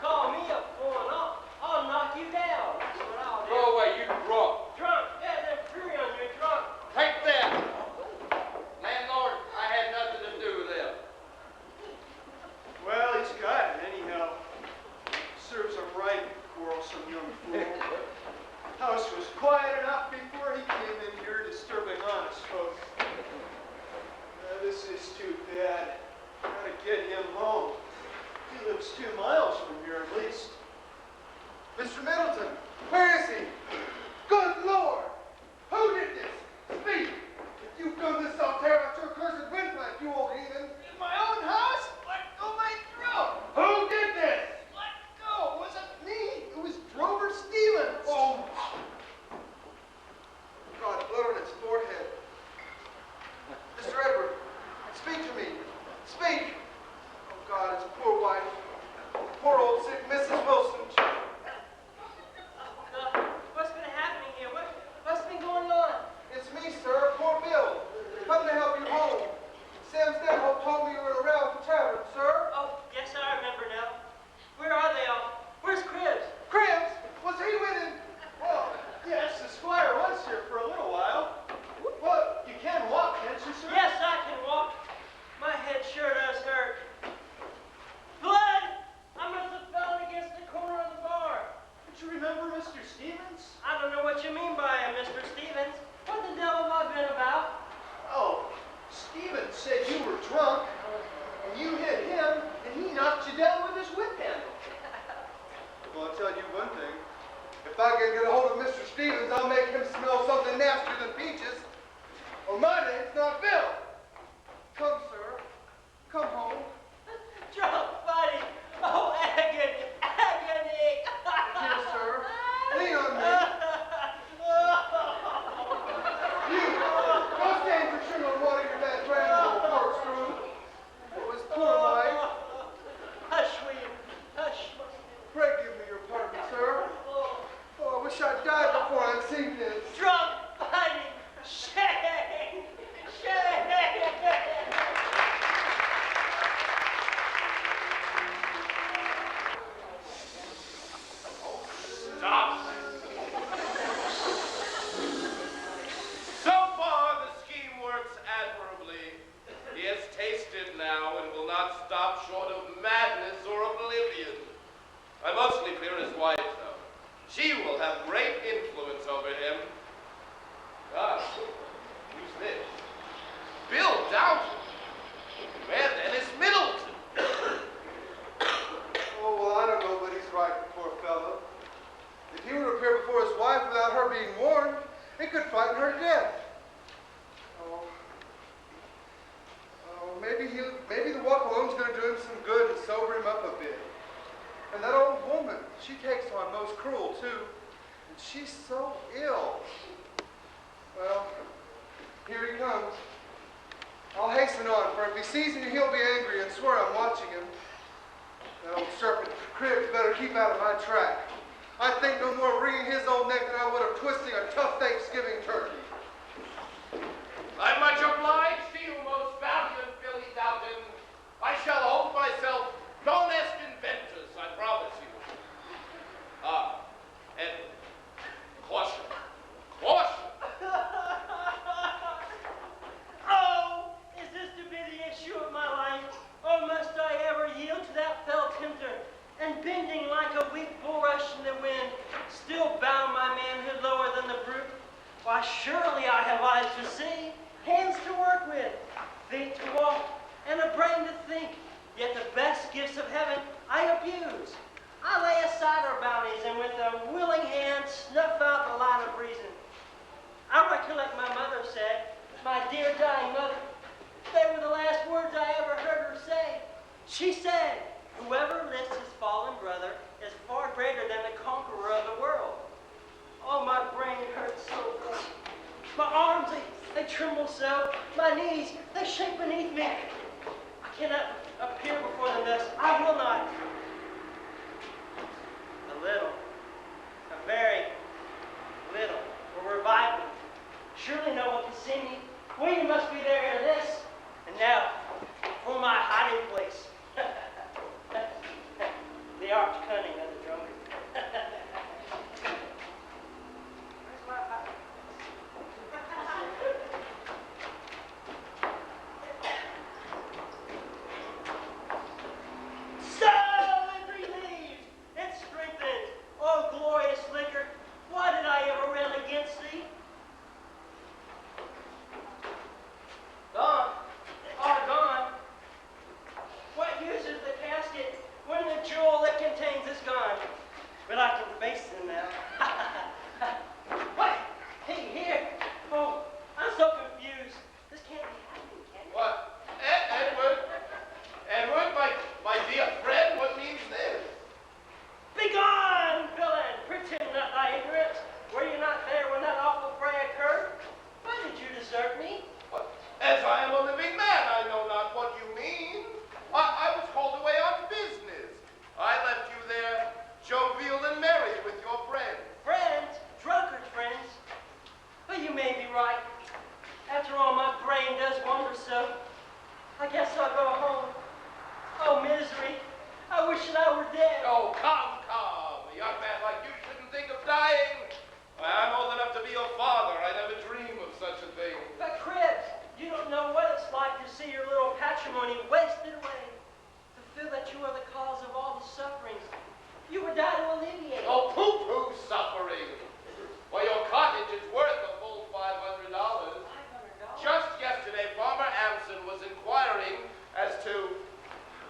Call me a fool, and I'll knock you down. That's what I'll do. Go away, you drunk. Drunk. Yeah, they're free on you, drunk. Take that. Landlord, I had nothing to do with them. Well, he's got it anyhow. Serves him right, quarrelsome young fool. House was quiet enough before he came in here disturbing honest folk. This is too bad. Gotta get him home. He lives 2 miles from here at least. Mr. Middleton, where is he? Good Lord! Who did this? Speak! If you've done this, I'll tear out your cursed windpipe, you old heathen! In my own house? Let go my throat! Who did this? Let go! It wasn't me! It was Drover Stevens! Oh! God, blood on its forehead. Mr. Edward, speak to me. Speak! Oh God, his poor wife. Poor old sick Mrs. Wilson. What's been happening here? What's been going on? It's me, sir, poor Bill. Come to help you home. Sam Stanhope told me you were around I can get a hold of Mr. Stevens, I'll make him smell something nastier than peaches. Or my name's not Bill. Come, sir. Come home. Drunk buddy. Oh, agony, agony. Here, sir. Lean on me. You, go stand for sugar and water your bad grandma, corkscrew. It was poor Mike. Hush, William. Hush. Pray give me your pardon, sir. Oh, I wish I'd died before I'd seen this. Drunk buddy. Shame. Shame. Stop! So far, the scheme works admirably. He has tasted now and will not stop short of madness or oblivion. I mostly fear his wife, though. She will have great influence over him. Ah, who's this? Bill Downton. Where then is Middleton? Oh, well, I don't know, but he's right, poor fellow. If he were to appear before his wife without her being warned, it could frighten her to death. Maybe the walk alone's going to do him some good and sober him up a bit. And that old woman, she takes on most cruel, too. And she's so ill. Well, here he comes. I'll hasten on, for if he sees me, he'll be angry and swear I'm watching him. That old serpent Cribs better keep out of my track. I think no more of wringing his old neck than I would of twisting a tough Thanksgiving turkey. I'm much obliged to you, most valiant Billy Downton. I shall hold myself no nest inventors, I promise you. Ah, and caution, caution. Oh, is this to be the issue of my life? Or must I ever yield to that fell tempter, and bending like a weak bulrush in the wind, still bound my manhood lower than the brute? Why, surely I have eyes to see, hands to work with, feet to walk, and a brain to think. Yet the best gifts of heaven I abuse. I lay aside our bounties, and with a willing hand snuff out the light of reason. I recollect my mother said, my dear dying mother, they were the last words I ever heard her say. She said, whoever lifts his fallen brother is far greater than the conqueror of the world. Oh, my brain hurts so bad. My arms, they tremble so. My knees, they shake beneath me. I cannot appear before them thus. I will not. A little, a very little, will revive me. Surely no one can see me. William must be there ere this. And now, for my hiding place. The arch cunning of the drunkard. Where's my hiding place? So it relieves, it strengthens. Oh, glorious liquor, why did I ever rail against thee? Gone, are gone. What use is the casket when the jewel it contains is gone? But I can face them now. What? Hey, here. Oh, I'm so confused. This can't be happening, can it? What? Edward? Edward, my dear friend, what means this? Begone, villain! Pretend not thy ignorance. Were you not there when that awful fray occurred? Why did you desert me? What? As I am a living man, I know not what you mean. I was called away on business. I left you there, jovial and merry with your friends. Friends? Drunkard friends? But you may be right. After all, my brain does wander so. I guess I'll go home. Oh, misery. I wish that I were dead. Oh, come, come. A young man like you shouldn't think of dying. I'm old enough to be your father. I never dream of such a thing. But, Cribs, you don't know what it's like to see your little patrimony wasted away. To feel that you are the cause of all the sufferings you would die to alleviate. Oh, pooh-pooh suffering. Well, your cottage is worth a full $500. $500? Just yesterday, Farmer Amson was inquiring as to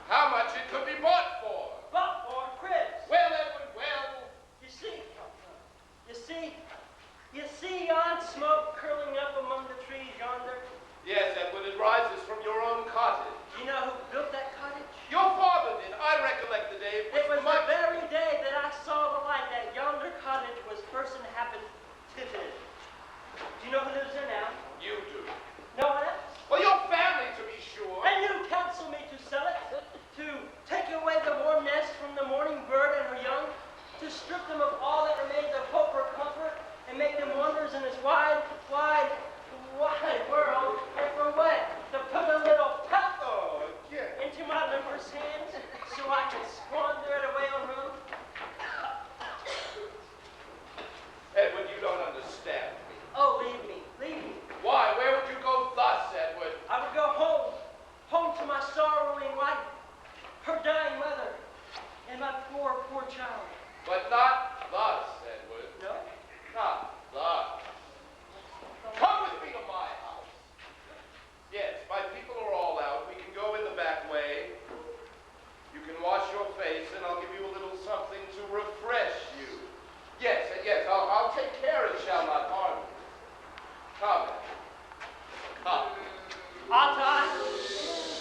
how much it could be bought for. But for Cribs. Well, Edward, well. You see,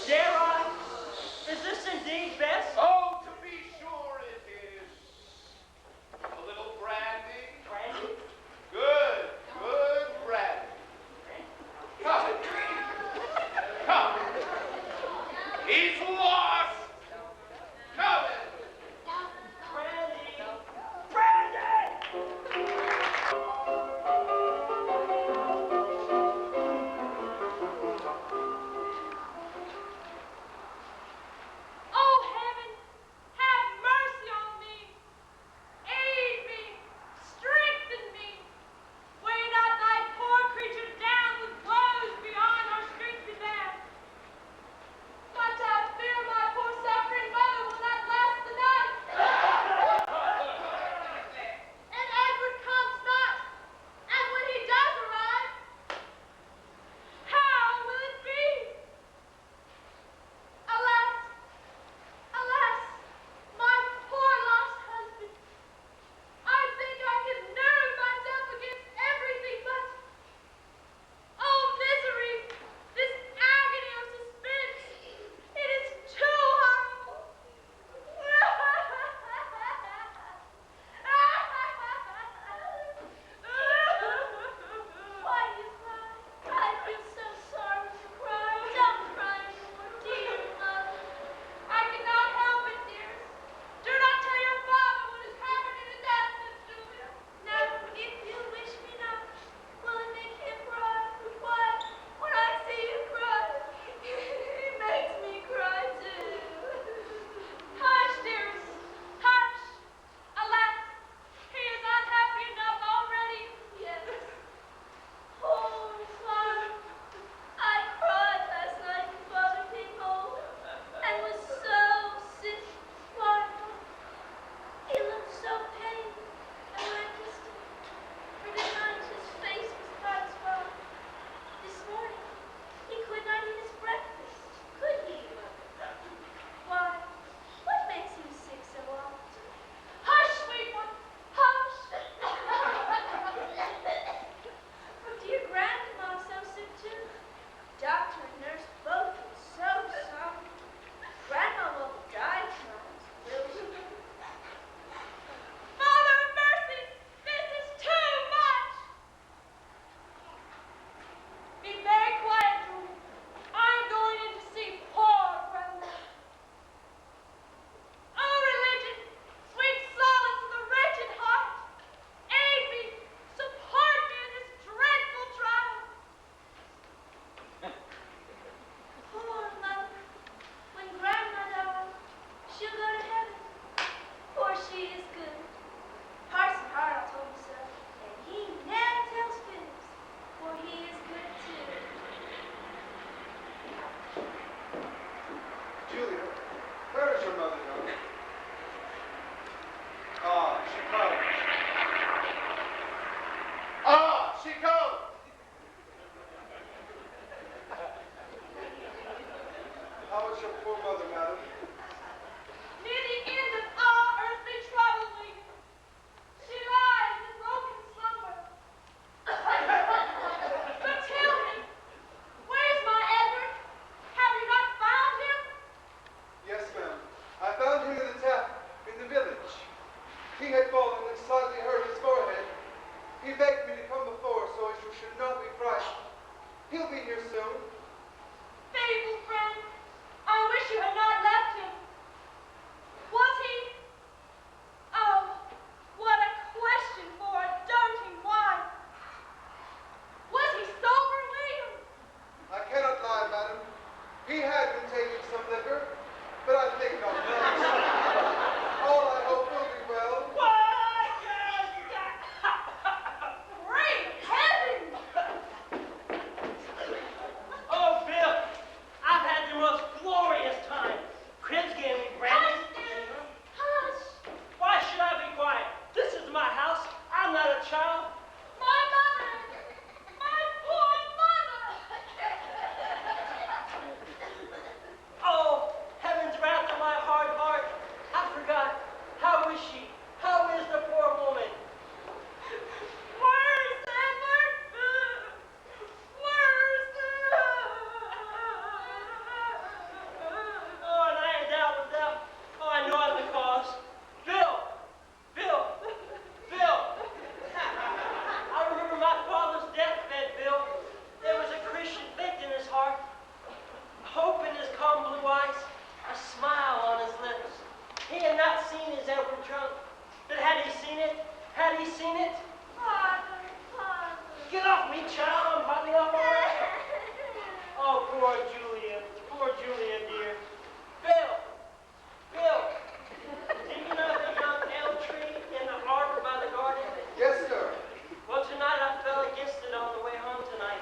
Dare I? Is this indeed best? Oh, to be sure it is. A little brandy. Brandy? Good brandy. Come. Come. He's lost. Come. Brandy! Brandy! Oh, heaven, have mercy on me. Aid me, strengthen me. Weigh not thy poor creature down with blows beyond our strength to bear. But I fear my poor suffering mother will not last the night. And Edward comes not, and when he does arrive, how will it be? Alas, alas, my poor lost husband. I think I can nerve myself against everything but, oh misery, this agony of suspense. It is too horrible. Why do you cry? I feel so sorry to cry. Don't cry anymore, dear mother. I cannot help it, dearest. Do not tell your father what has happened in his absence, Julia. No, if you wish me not, will it make him cry? Why, when I see you cry, he makes me cry too. Hush, dearest, hush. Alas, he is unhappy enough already. Yes. Poor Clara. I cried last night when Father came home and was so sick. Why, he looked so pained, and when I kissed him, for the night his face was quite swollen. This morning, he could not eat his breakfast, could he? Why, what makes him sick so often? Hush, sweet one, hush! Dear grandma's so sick too. Doctor and nurse both were so sorry. Grandma will die tonight, will she? Father of mercy, this is too much! Be very quiet, Julie. I am going in to see poor grandma. Oh, religion, sweet solace of the wretched heart, aid me, support me in this dreadful trial. Poor mother, when grandma dies, she'll go to heaven, for she is good. Parson Hartle told me so, and he never tells fibs, for he is good too. Julia, where is your mother, darling? Ah, she comes. Ah, she comes! How is your poor mother, madam? Near the end of all earthly trouble, William. She lies in broken slumber. But tell me, where's my Edward? Have you not found him? Yes, ma'am. I found him in the tap in the village. He had fallen and slightly hurt his forehead. He begged me to come before so as you should not be frightened. He'll be here soon. Faithful friend, I wish you had not left him. Poor Julia, dear. Bill! Bill! Do you know the young elm tree in the arbor by the garden? Yes, sir. Well, tonight I fell against it on the way home tonight.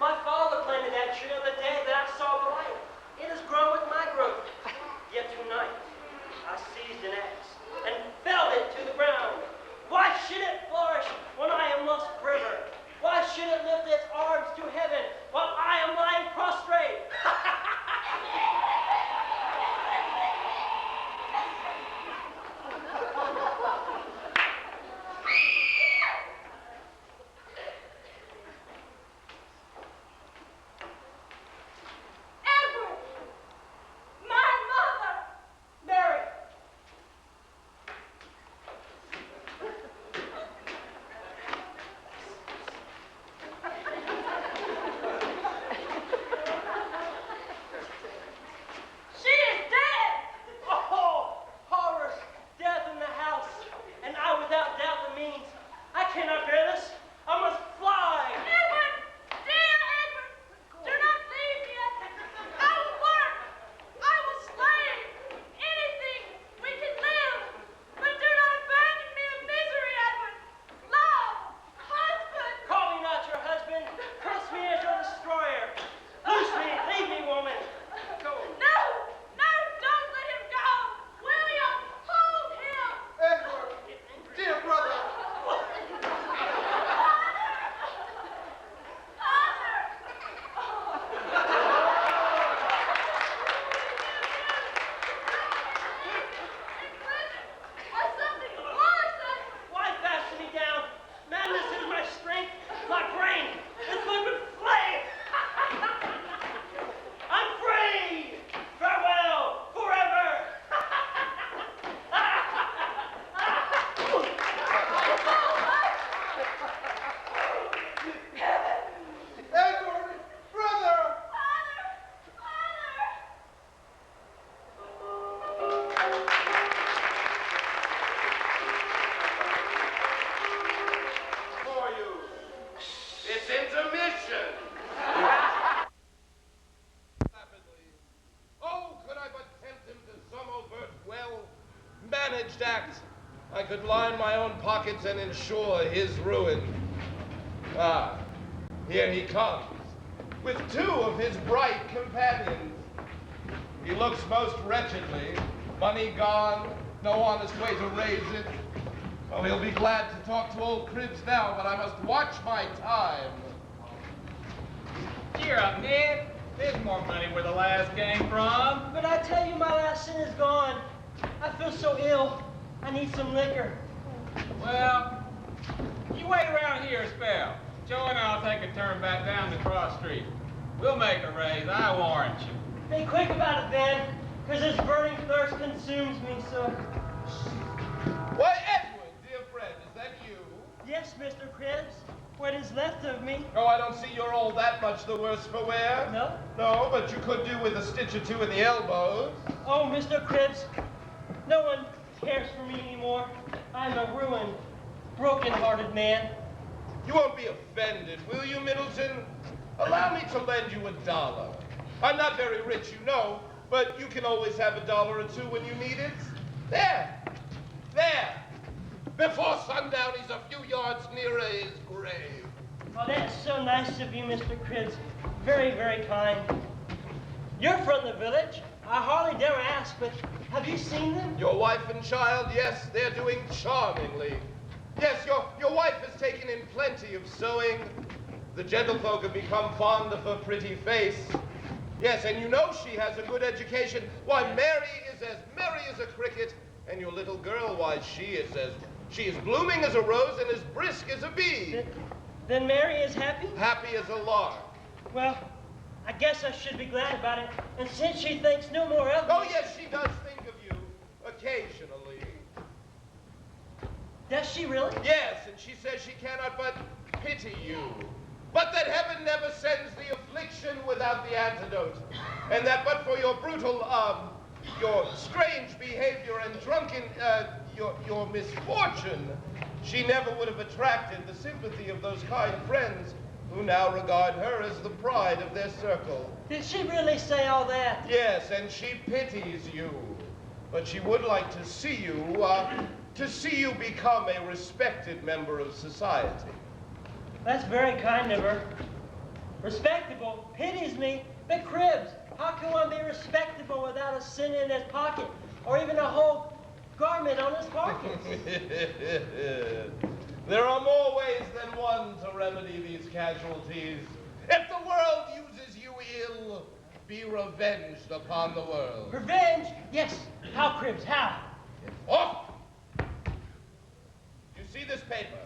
My father planted that tree on the day that I saw the light. It has grown with my growth. Yet tonight, I seized an axe and felled it to the ground. Why should it flourish when I am lost forever? Why should it lift its arms to heaven while I am lying prostrate? Edward! My mother! Mary! She is dead! Oh, horrors, death in the house, and I without doubt the means. I cannot bear this. I must fly. Edward! Dear Edward! Do not leave me, Edward! I will work! I will slave! Anything! We can live! But do not abandon me in misery, Edward! Love! Husband! Call me not your husband. Curse me as your destroyer. Loose me, leave me, woman. Go. No! No! Don't let him go! William! Hold him! Edward, dear brother. Why fasten me down? Madness is my strength, my brain. This liquid flame. I'm free. Farewell, forever. Edward, brother. For you. It's intermission. Rapidly. Oh, could I but tempt him to some overt, well-managed act, I could line my own pockets and ensure his ruin. Ah, here he comes, with two of his bright companions. He looks most wretchedly, money gone, no honest way to raise it. Oh, he'll be glad to talk to old Cribs now, but I must watch my time. Cheer up, Ned. There's more money where the last came from. But I tell you, my last sin is gone. I feel so ill. I need some liquor. Well, you wait around here a spell. Joe and I'll take a turn back down the cross street. We'll make a raise, I warrant you. Be quick about it then, because this burning thirst consumes me so. Why, Edward, dear friend, is that you? Yes, Mr. Cribs, what is left of me. Oh, I don't see you're all that much the worse for wear. No? No, but you could do with a stitch or two in the elbows. Oh, Mr. Cribs, no one cares for me anymore. I'm a ruined, broken-hearted man. You won't be offended, will you, Middleton? Allow me to lend you $1. I'm not very rich, you know, but you can always have $1 or two when you need it. There. There. Before sundown, he's a few yards nearer his grave. Oh, that's so nice of you, Mr. Cribs. Very, very kind. You're from the village. I hardly dare ask, but have you seen them? Your wife and child, yes, they're doing charmingly. Yes, your wife has taken in plenty of sewing. The gentlefolk have become fond of her pretty face. Yes, and you know she has a good education. Why, Mary is as merry as a cricket, and your little girl, why, she is blooming as a rose and as brisk as a bee. Then Mary is happy? Happy as a lark. Well, I guess I should be glad about it. And since she thinks no more of me... Oh, yes, she does think of you, occasionally. Does she really? Yes, and she says she cannot but pity you. But that heaven never sends the affliction without the antidote. And that but for your brutal, your strange behavior and drunken, your misfortune, she never would have attracted the sympathy of those kind friends who now regard her as the pride of their circle. Did she really say all that? Yes, and she pities you. But she would like to see you become a respected member of society. That's very kind of her. Respectable, pities me. But Cribs, how can one be respectable without a cent in his pocket, or even a whole garment on his pockets? There are more ways than one to remedy these casualties. If the world uses you ill, be revenged upon the world. Revenge? Yes. How, Cribs, how? Off! You see this paper?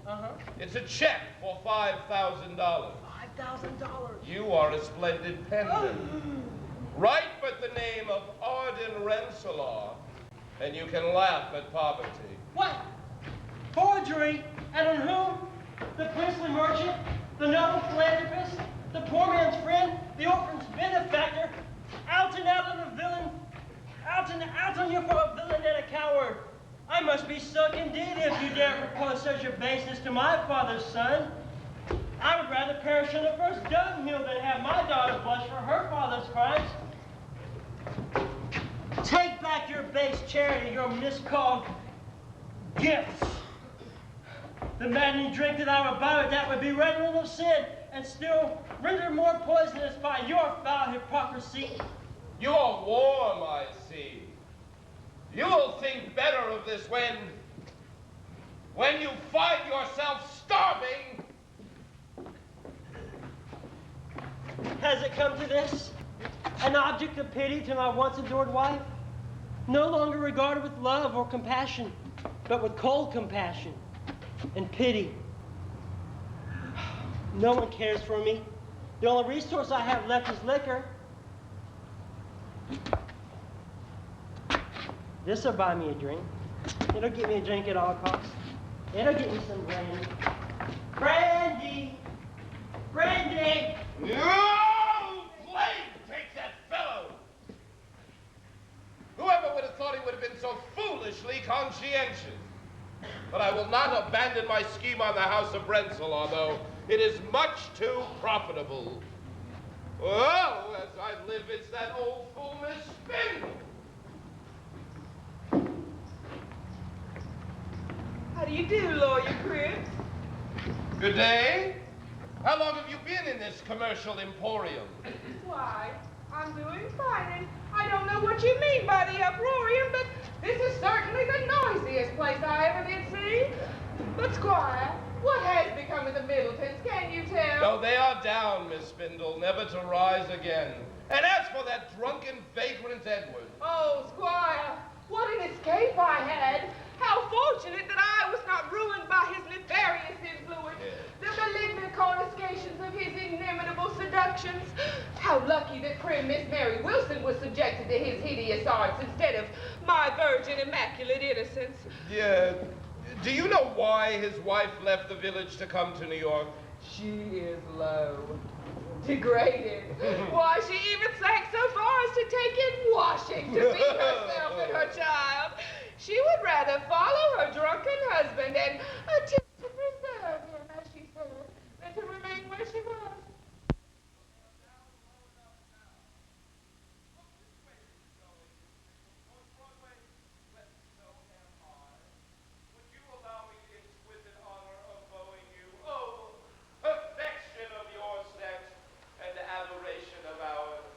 Uh-huh. It's a check for $5,000. $5,000. You are a splendid penman. Write but the name of Arden Rensselaer, and you can laugh at poverty. What? Forgery? And on whom? The princely merchant? The noble philanthropist? The poor man's friend? The orphan's benefactor? Out and out on a villain? Out and out on you for a villain and a coward. I must be stuck indeed if you dare propose such a baseness to my father's son. I would rather perish on the first dunghill than have my daughter blush for her father's crimes. Take back your base charity, your miscalled gifts. The maddening drink that I would buy with that would be redolent of sin, and still rendered more poisonous by your foul hypocrisy. You are warm, I see. You will think better of this when you find yourself starving. Has it come to this? An object of pity to my once adored wife? No longer regarded with love or compassion, but with cold compassion and pity. No one cares for me. The only resource I have left is liquor. This'll buy me a drink. It'll get me a drink at all costs. It'll get me some brandy. Brandy! Brandy! No! Plague take that fellow! Whoever would have thought he would have been so foolishly conscientious? But I will not abandon my scheme on the house of Rensselaer, though it is much too profitable. Oh, as I live, it's that old fool Miss Spindle. How do you do, Lawyer Cribs? Good day. How long have you been in this commercial emporium? Why, I'm doing fine, and I don't know what you mean by the uproarium, but this is certainly the noisiest place I ever did see. But, Squire, what has become of the Middletons, can you tell? No, they are down, Miss Spindle, never to rise again. And as for that drunken vagrant Edward... Oh, Squire, what an escape I had. How fortunate that I was not ruined by his nefarious influence. Yes. The malignant coruscations of his inimitable seductions. How lucky that prim Miss Mary Wilson was subjected to his hideous arts instead of my virgin immaculate innocence. Yeah. Do you know why his wife left the village to come to New York? She is low. Degraded. Why, she even sank so far as to take in washing to feed herself and her child. She would rather follow her drunken husband and attempt to preserve him, as she said, than to remain where she was. Perfection of your sex and adoration of ours.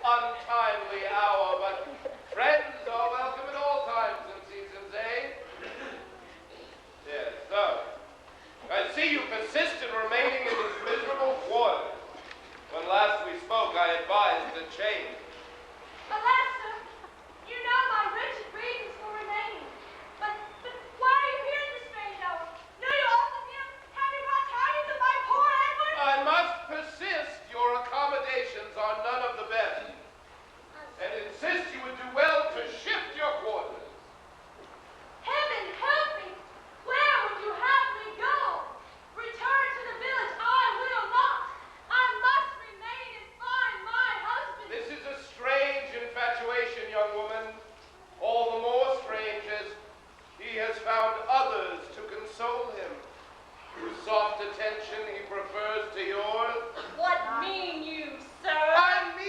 untimely hour, but friends are welcome at all times and seasons, eh? Yes, so, I see you persist in remaining in these miserable quarters. When last we spoke, I advised a change. Alas, sir, you know my wretched reasons for remaining. But why are you here at this strange hour? Know you aught of him? Have you brought tidings of my poor Edward? I must persist. Your accommodations are none of the best. And insist you would do well to shift your quarters. Heaven help me! Where would you have me go? Return to the village I will not. I must remain and find my husband. This is a strange infatuation, young woman. All the more strange as he has found others to console him, whose soft attention he prefers to yours. What mean you, sir? I mean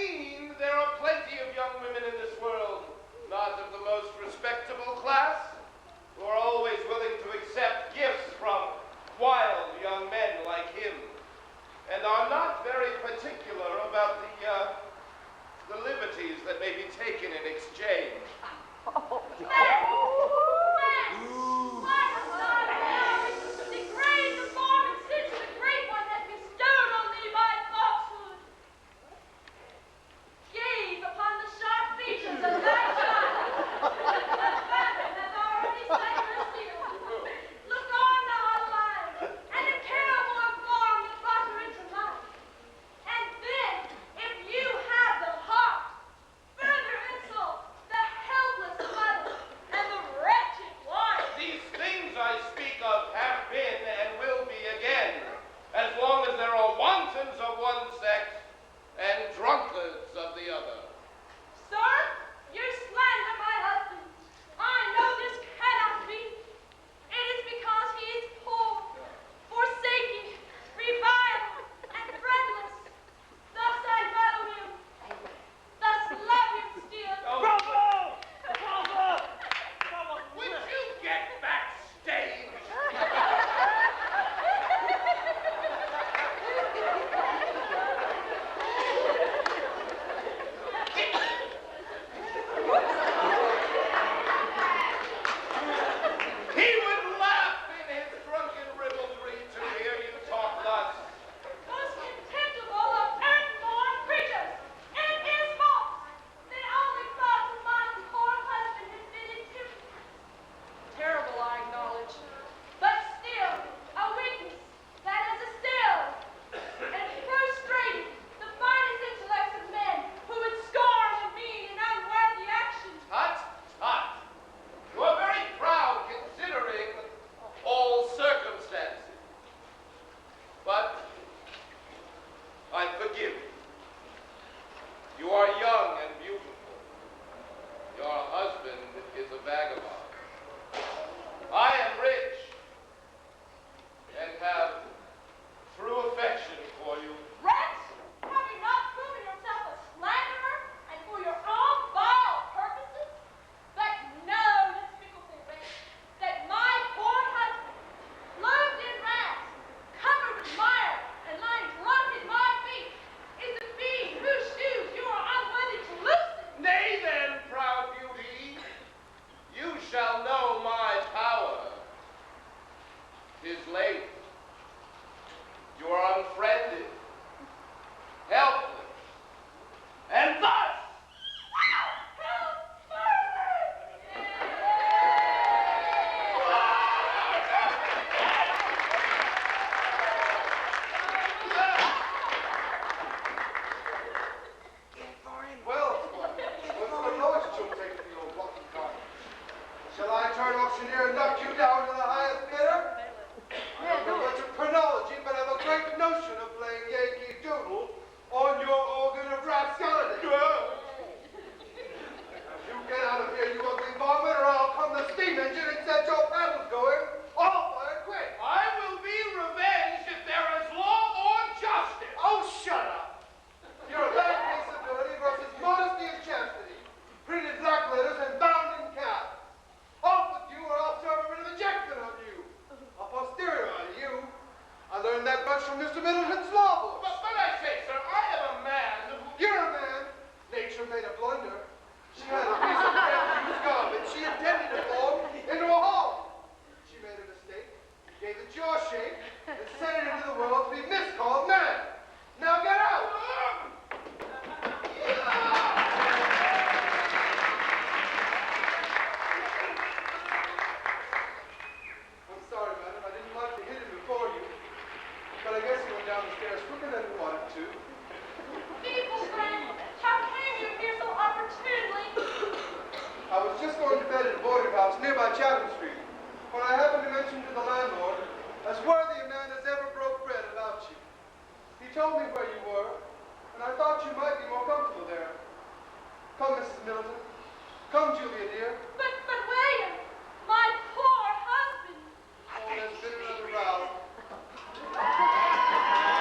by Chatham Street, when I happened to mention to the landlord as worthy a man as ever broke bread about you. He told me where you were, and I thought you might be more comfortable there. Come, Mrs. Middleton. Come, Julia, dear. But William, my poor husband. Oh, there's been another row.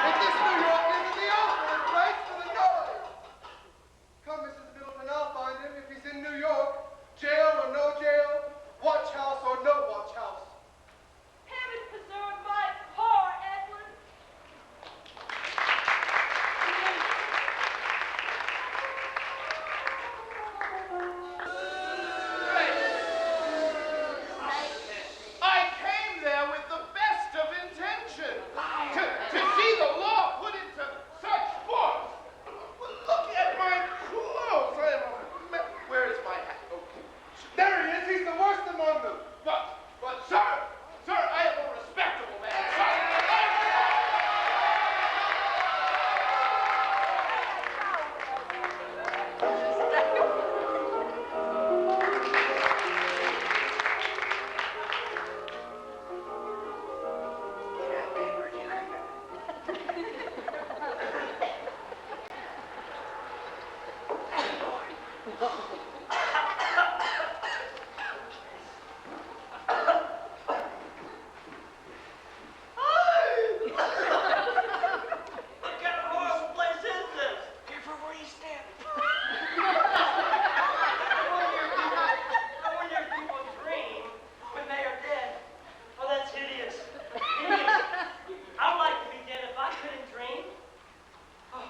If this New York isn't the ultimate place for the noise. Come, Mrs. Middleton, I'll find him if he's in New York. Jail or no jail, watch house or no watch house. Heaven preserve my poor Edward. I came there with the best of intention. To see the law put into such force. Look at my clothes. Where is my hat? Oh, There he is, he's the worst among them. but sir, I am a respectable man. What kind of horrible place is this? I wonder if people dream when they are dead. Oh, that's hideous. Hideous. I'd like to be dead if I couldn't dream. Oh,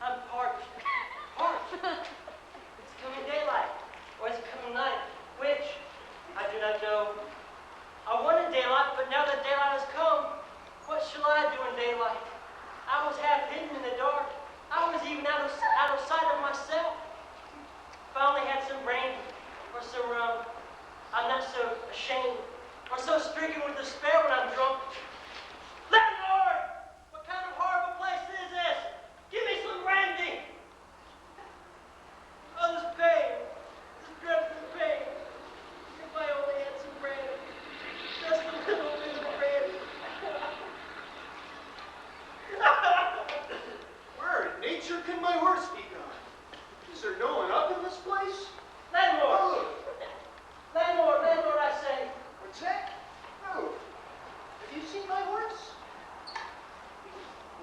I'm parched. Parched. It's coming daylight, or is it coming night? Which? I do not know. I wanted daylight, but now that daylight has come, what shall I do in daylight? I was half hidden in the dark. I was even out of sight of myself. If I only had some brandy or some rum, I'm not so ashamed or so stricken with despair when I'm drunk. Landlord! What kind of horrible place is this? Give me some brandy! Oh, this pain. This dreadful pain. If I only had some brandy. Just a little bit of brandy. Where in nature can my horse be gone? Is there no one up in this place? Landlord! Oh, Landlord, I say. what's that? No. Have you seen my horse?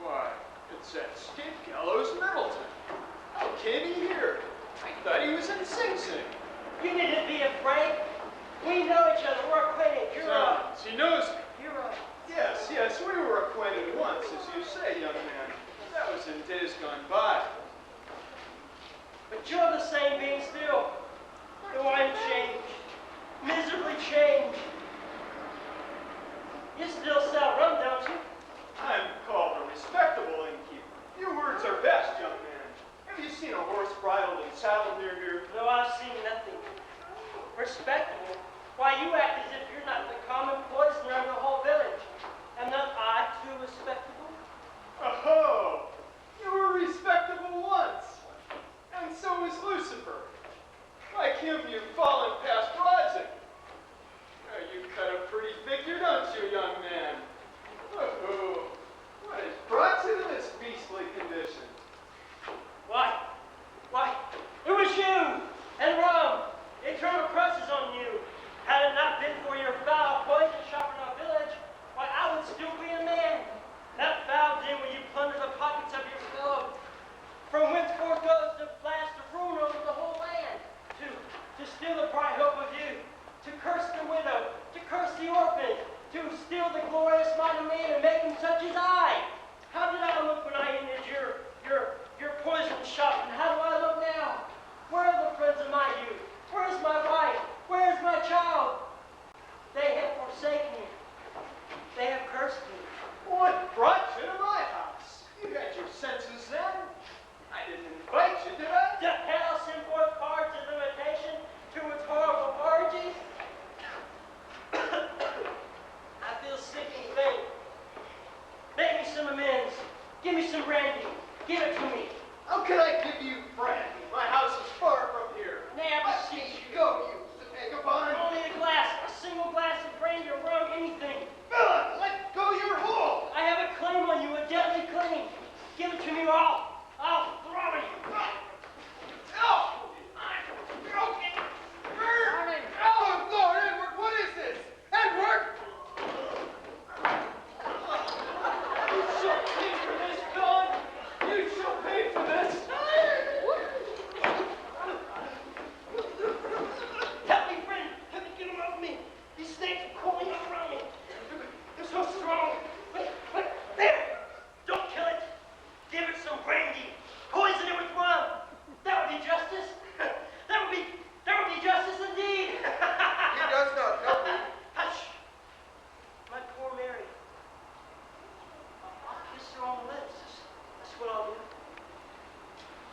Why, it's that skid gallows Middleton. How came he here? I thought he was in Sing Sing. You needn't be afraid. We know each other. We're acquainted. You're right. He knows me. You're right. Yes, we were acquainted once, as you say, young man. That was in days gone by. But you're the same being still. Though I'm changed. Miserably changed. You still sell rum, don't you? I'm called a respectable innkeeper. Your words are best, young man. Have you seen a horse bridled and saddled near here? Though I've seen nothing. Respectable? Why, you act as if you're not the common poisoner of the whole village. Am not I too respectable? Oh, you were respectable once. And so was Lucifer. Like him, you've fallen past rising. You cut a pretty figure, don't you, young man? Oh, what has brought you to this beastly condition? Why, it was you and rum. Eternal curses on you. Had it not been for your foul poison shop in our village, why, I would still be a man. That foul din when you plunder the pockets of your fellow, from whence forth goes the blast of ruin over the whole land, to steal the bright hope of youth, to curse the widow, to curse the orphan, to steal the glorious might of man and make him such as I. How did I look when I entered your poison shop, and how do I look now? Where are the friends of my youth? Where is my wife? Where is my child? They have forsaken me. They have cursed me. What brought you to my house? You had your senses then. I didn't invite you, did I? Doth hell send forth cards of invitation to its horrible orgies? I feel sick and faint. Make me some amends. Give me some brandy. Give it to me. How can I give you brandy? My house is far from here. Nay, I Let beseech me you. go, you vagabond. Only a glass, a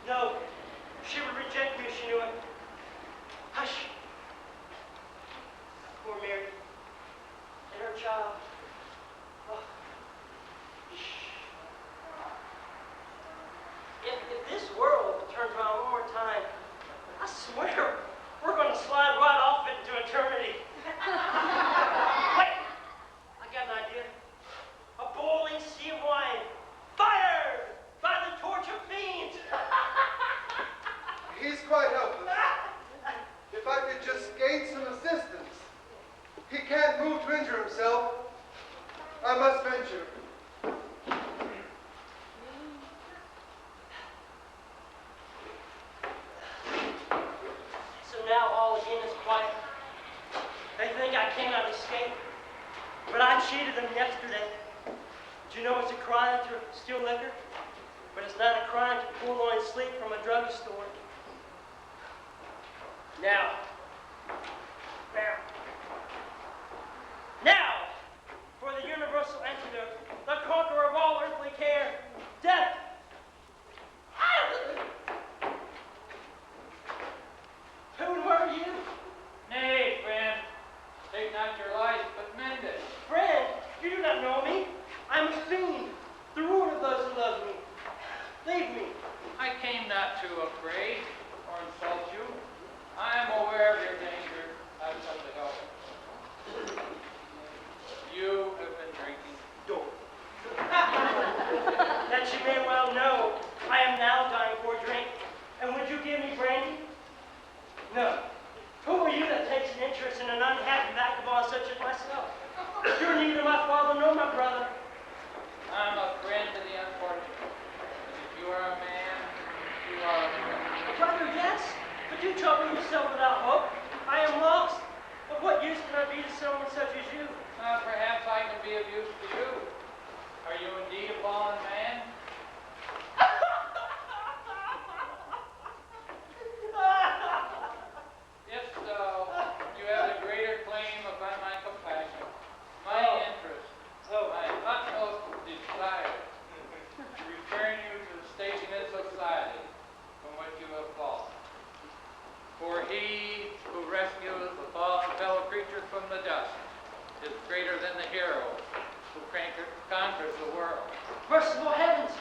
No, she would reject me if she knew it. Hush. Poor Mary and her child. Oh. If this world turns around one more time, I swear we're going to slide right off into eternity. Wait, I got an idea. A boiling sea of wine, fired by the torch of fiends. He's quite helpless. If I could just gain some assistance. He can't move to injure himself. I must venture. So now all again is quiet. They think I cannot escape, but I cheated them yesterday. Do you know it's a crime to steal liquor? But it's not a crime to purloin sleep from a drugstore. Now, for the universal antidote, the conqueror of all earthly care, death. Who and where are you? Nay, friend, take not your life, but mend it. Friend, you do not know me. I'm a fiend, the ruin of those who love me. Leave me. I came not to upbraid or insult you. I am aware of your danger. I've come to help. You have been drinking. That you may well know, I am now dying for a drink. And would you give me brandy? No. Who are you that takes an interest in an unhappy vagabond such as myself? You're neither my father nor my brother. I'm a friend to the unfortunate. If you are a man, you are a friend. Brother, yes, but you trouble yourself without hope. I am lost. Of what use can I be to someone such as you? Perhaps I can be of use to you. Are you indeed a fallen man? If so, you have a greater claim upon my compassion, my interest, my utmost desire to return you to the station in society from which you have fallen. For he who rescues the fallen fellow creature from the dust is greater than the hero who conquers the world. Merciful heavens!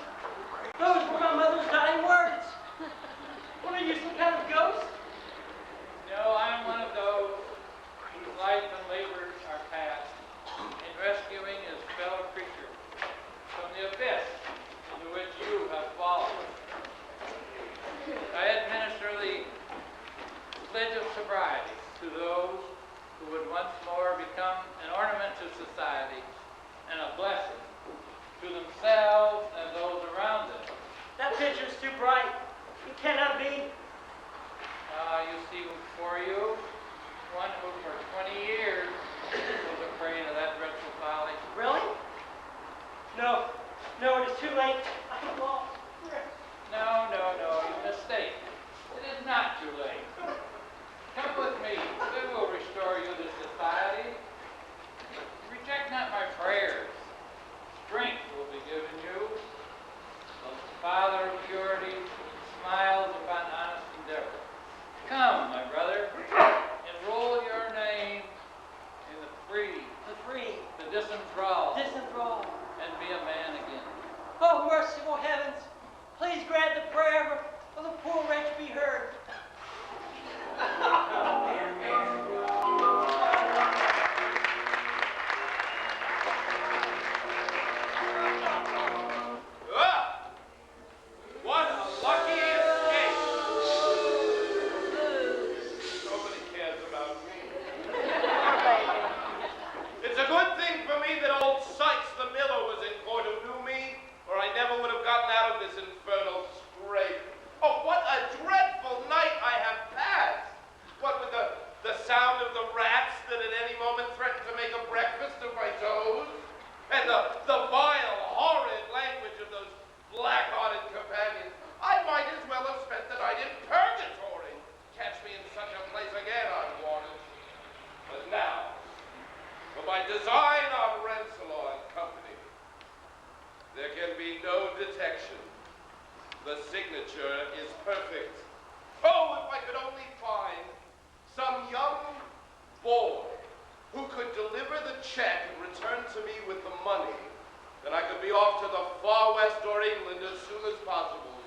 to the far west or England as soon as possible.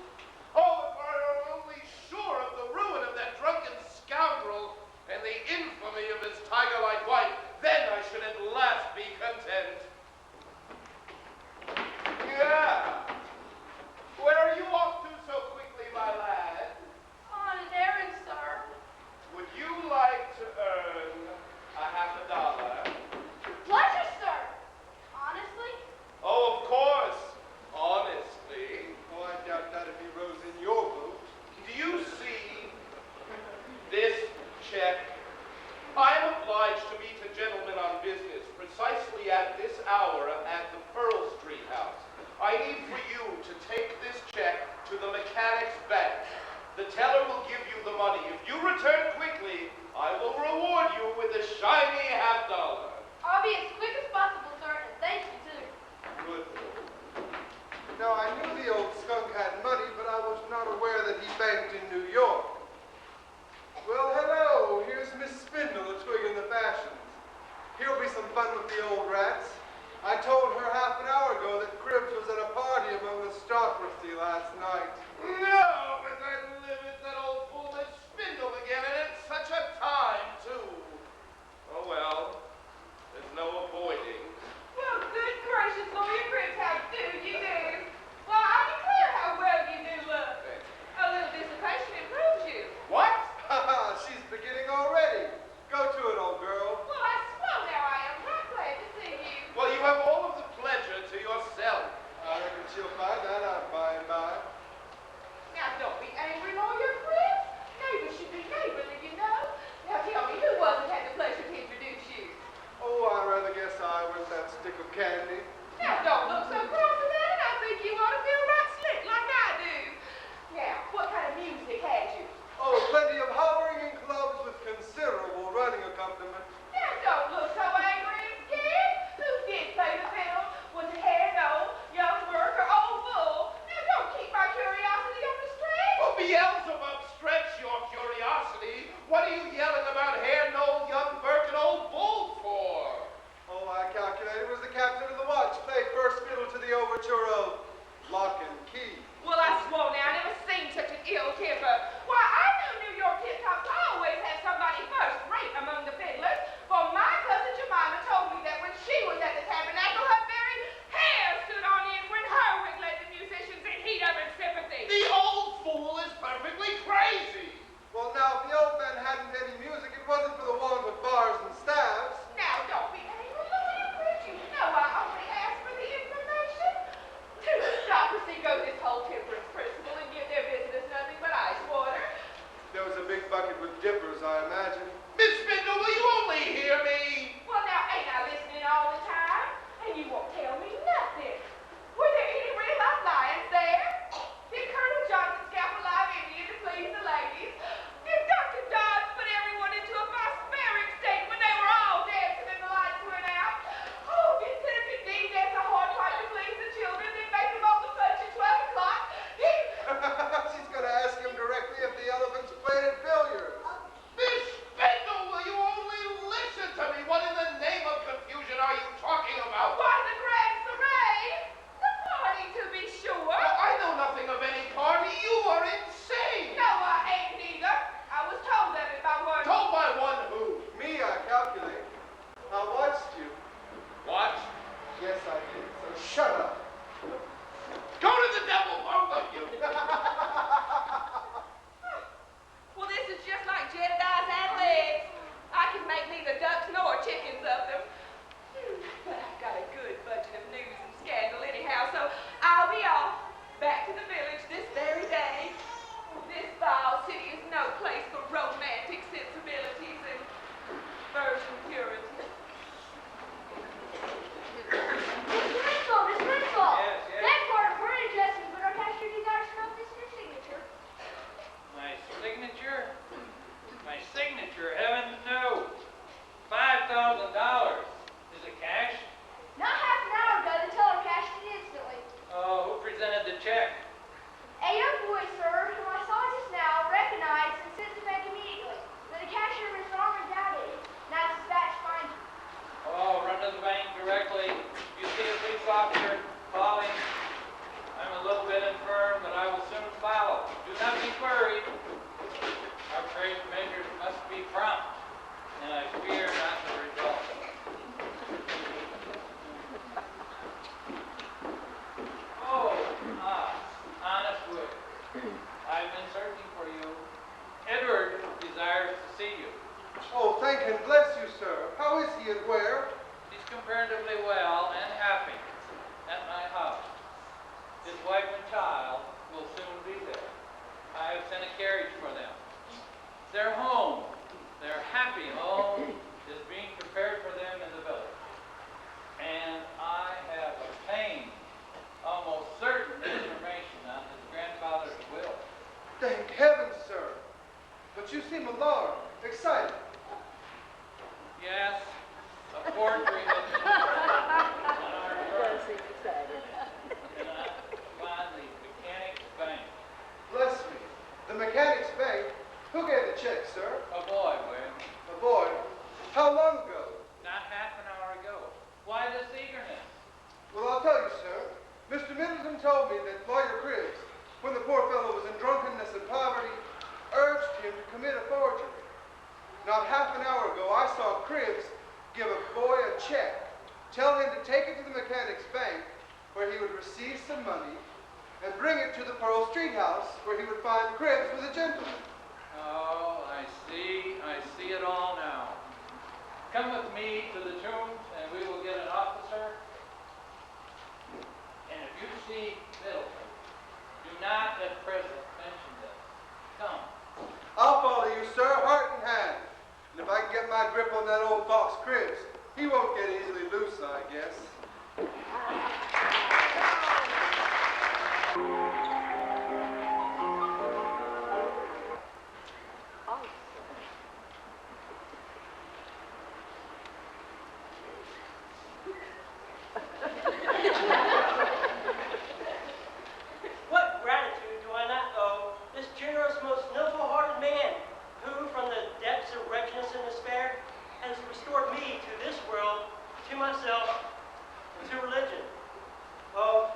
Oh, if I were only sure of the ruin of that drunken scoundrel and the infamy of his tiger-like wife, then I should at last be content. Yeah. Where are you off to so quickly, my lad? On an errand, sir. Would you like to earn $50? Pleasure, sir. Honestly? Oh, of course. Honestly. Oh, I doubt that if he rows in your boat. Do you see this check? I am obliged to meet a gentleman on business precisely at this hour at the Pearl Street house. I need for you to take this check to the mechanic's bank. The teller will give you the money. If you return quickly, I will reward you with a shiny $50. I'll be as quick as possible, sir, and thank you, too. Good. Now, I knew the old skunk had money, but I was not aware that he banked in New York. Well, hello. Here's Miss Spindle, a twig in the fashions. Here'll be some fun with the old rats. I told her half an hour ago that Cribbs was at a party among the aristocracy last night. No, but I live at that old fool Miss Spindle again, and it's such a time, too. Oh, well, there's no avoiding. Well, good gracious, Lawyer Cribbs, how do you do? Why, I declare how well you do look. A little dissipation improves you. What? She's beginning already. Go to it, old girl. Well, I swear now I am right glad to see you. Well, you have all of the pleasure to yourself. I reckon she'll find that out by and by. Now, don't be angry, Lawyer Cribbs. Neighbors should be neighborly, you know. Now, tell me, who was it had the pleasure to introduce you? Oh, I rather guess I was that stick of candy. Now, don't look so cross about it. I think you ought to feel right slick like I do. Now, what kind of music had you? Oh, plenty of hovering in clubs with considerable running accompaniment. Now, don't look so angry and scared. Who did pay the bill? Was it Hair No, Young Burke, or Old Bull? Now, don't keep my curiosity on the string. Oh, Beelzebub, stretch your curiosity. What are you yelling about Hair Noel, Young Burke, and Old Bull for? Oh, I calculate it was the captain of the watch. Played first fiddle to the overture of Lock and Key. Well, I swore now, I never seen such an ill temper. Why, I knew New York tip-tops always had somebody first rate among the fiddlers. For my cousin Jemima told me that when she was at the tabernacle, her very hair stood on end when her wig led the musicians in heat of its sympathy. The old fool is perfectly crazy. Well, now, if the old man hadn't any music, it wasn't for the want of bars and staves. Now, don't be angry, Lawyer Cribbs. You know I only asked for the information. To the aristocracy goes this whole temperance principle and give their visitors nothing but ice water. There was a big bucket with dippers, I imagine. Miss Spindle, will you only hear me? Well, now, ain't I listening all the time? And you won't tell me nothing. Were there any real-life lions there? Did Colonel Johnson scalp a live Indian to please the ladies? Did Dr. Dodds put everyone into a phosphoric state when they were all dancing and the lights went out? Oh, did Senator Dean dance a hornpipe to please the children, then make them all the punch at 12 o'clock? She's going to ask him directly if the elephants played at billiards. Miss Spindle! hurry. Our great measures must be prompt, and I fear not the result. Oh, honest wood. I've been searching for you. Edward desires to see you. Oh, thank and bless you, sir. How is he and where? He's comparatively well and happy at my house. His wife and child will soon be there. I have sent a carriage for them. Their home, their happy home, is being prepared for them in the village. And I have obtained almost certain information on his grandfather's will. Thank heaven, sir. But you seem alarmed, excited. Yes, a forgery has been on our firm. And I find the Mechanics Bank. Bless me. The Mechanics Bank? Who gave the check, sir? A boy, William. A boy. How long ago? Not half an hour ago. Why this eagerness? Well, I'll tell you, sir. Mr. Middleton told me that Lawyer Cribbs, when the poor fellow was in drunkenness and poverty, urged him to commit a forgery. Not half an hour ago, I saw Cribbs give a boy a check, tell him to take it to the Mechanics Bank, where he would receive some money, and bring it to the Pearl Street House, where he would find Cribbs with a gentleman. Oh, I see it all now. Come with me to the tombs, and we will get an officer. And if you see Middleton, do not at present mention this. Come. I'll follow you, sir, heart and hand. And if I can get my grip on that old fox Cribbs, he won't get easily loose, I guess. What gratitude do I not owe this generous, most noble-hearted man, who, from the depths of wretchedness and despair, has restored me to this world, to myself, and to religion. Oh,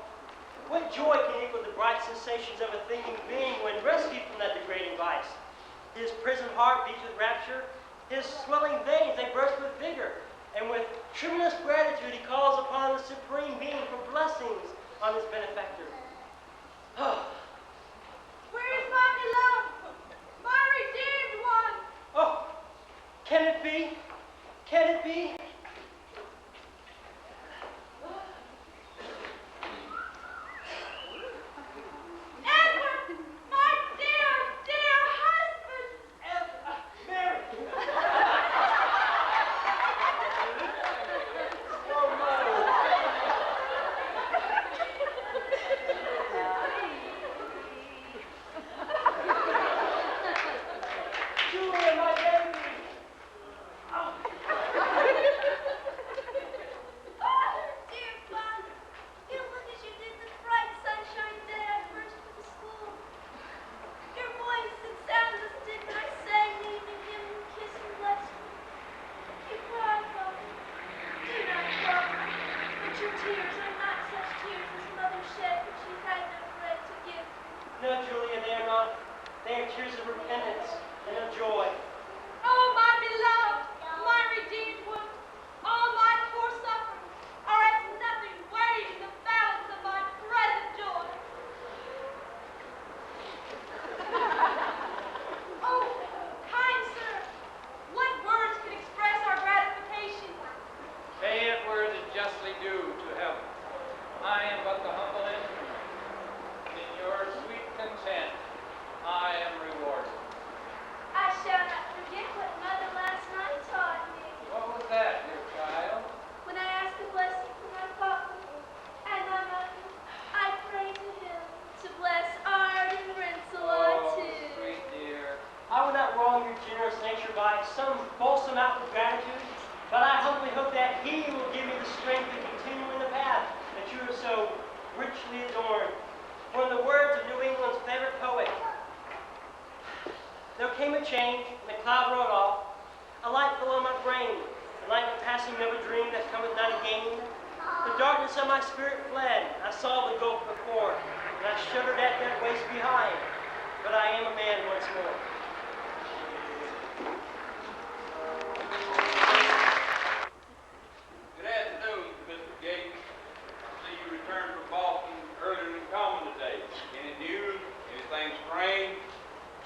what joy can equal the bright sensations of a thinking being when rescued from that degrading vice? His prisoned heart beats with rapture, his swelling veins, they burst with vigor, and with tremendous gratitude he calls upon the Supreme Being for blessings on his benefactor. Oh, Where is my beloved, my redeemed one? oh, can it be? Can it be? Edward, my dear, dear husband! Mary! Julia, my baby! Oh. Oh, dear father, you look as you did the bright sunshine day I first went to school. Your voice and sound as did when I sang the evening hymn and kissed and blessed me. You cry, father. Do not cry. But your tears are not such tears as mother shed when she had no bread to give. No, Julia, they are not. They are tears of repentance and of joy. Oh, my beloved, my redeemed one, all my poor sufferings are as nothing weighed in the balance of my present joy. Oh, kind sir, what words can express our gratification? Pay it where it is justly due to heaven. I am but the humble instrument. In your sweet content, I am rewarded. I shall not forget what mother last night taught me What was that, dear child? when I asked a blessing for my father and my mother. I prayed to him to bless Ard and Rincelot Oh, too. sweet dear. I will not wrong your generous nature by some fulsome act of gratitude, but I humbly hope that he will give me the strength to continue in the path that you have so richly adorned. For in the words of New England's favorite poet, there came a change, and the cloud rolled off. A light fell on my brain, the light of passing of a dream that cometh not again. The darkness of my spirit fled. I saw the gulf before, and I shuddered at that waste behind. but I am a man once more. Good afternoon, Mr. Gates. I see you returned from Boston earlier than common today. Any news? Anything strange?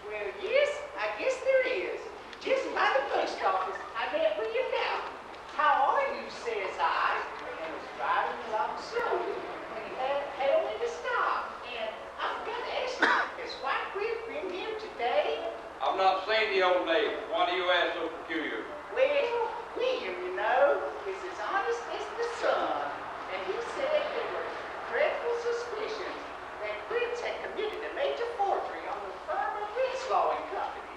Well, yes, I guess there is. Just by the post office, I met William now. How are you, says I, and was driving along slowly when he hailed me to stop. And I forgot to ask you, has White Cliff been here today? I've not seen the old lady. Why do you ask so peculiar? Well, William, you know, is as honest as the sun, and he said there were dreadful suspicions that Prince had committed a major forgery on the firm of Renslaw and Company.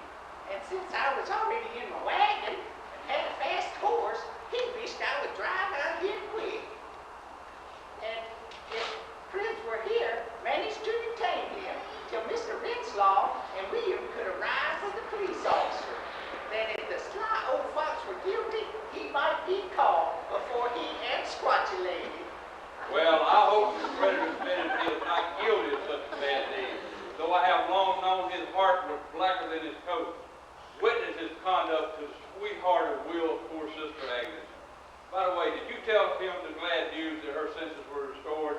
And since I was already in my wagon and had a fast horse, he wished I would drive out here quick. And if Prince were here, managed to detain him till Mr. Renslaw and William could arrive with the police officer, that if the sly old fox were guilty, he might be caught before he and Squatchy Lady. Well, I hope Mr. Predator Benedict is not guilty of such a bad deed, though I have long known his heart was blacker than his coat. Witness his conduct to the sweethearted will of poor Sister Agnes. By the way, did you tell him the glad news that her senses were restored?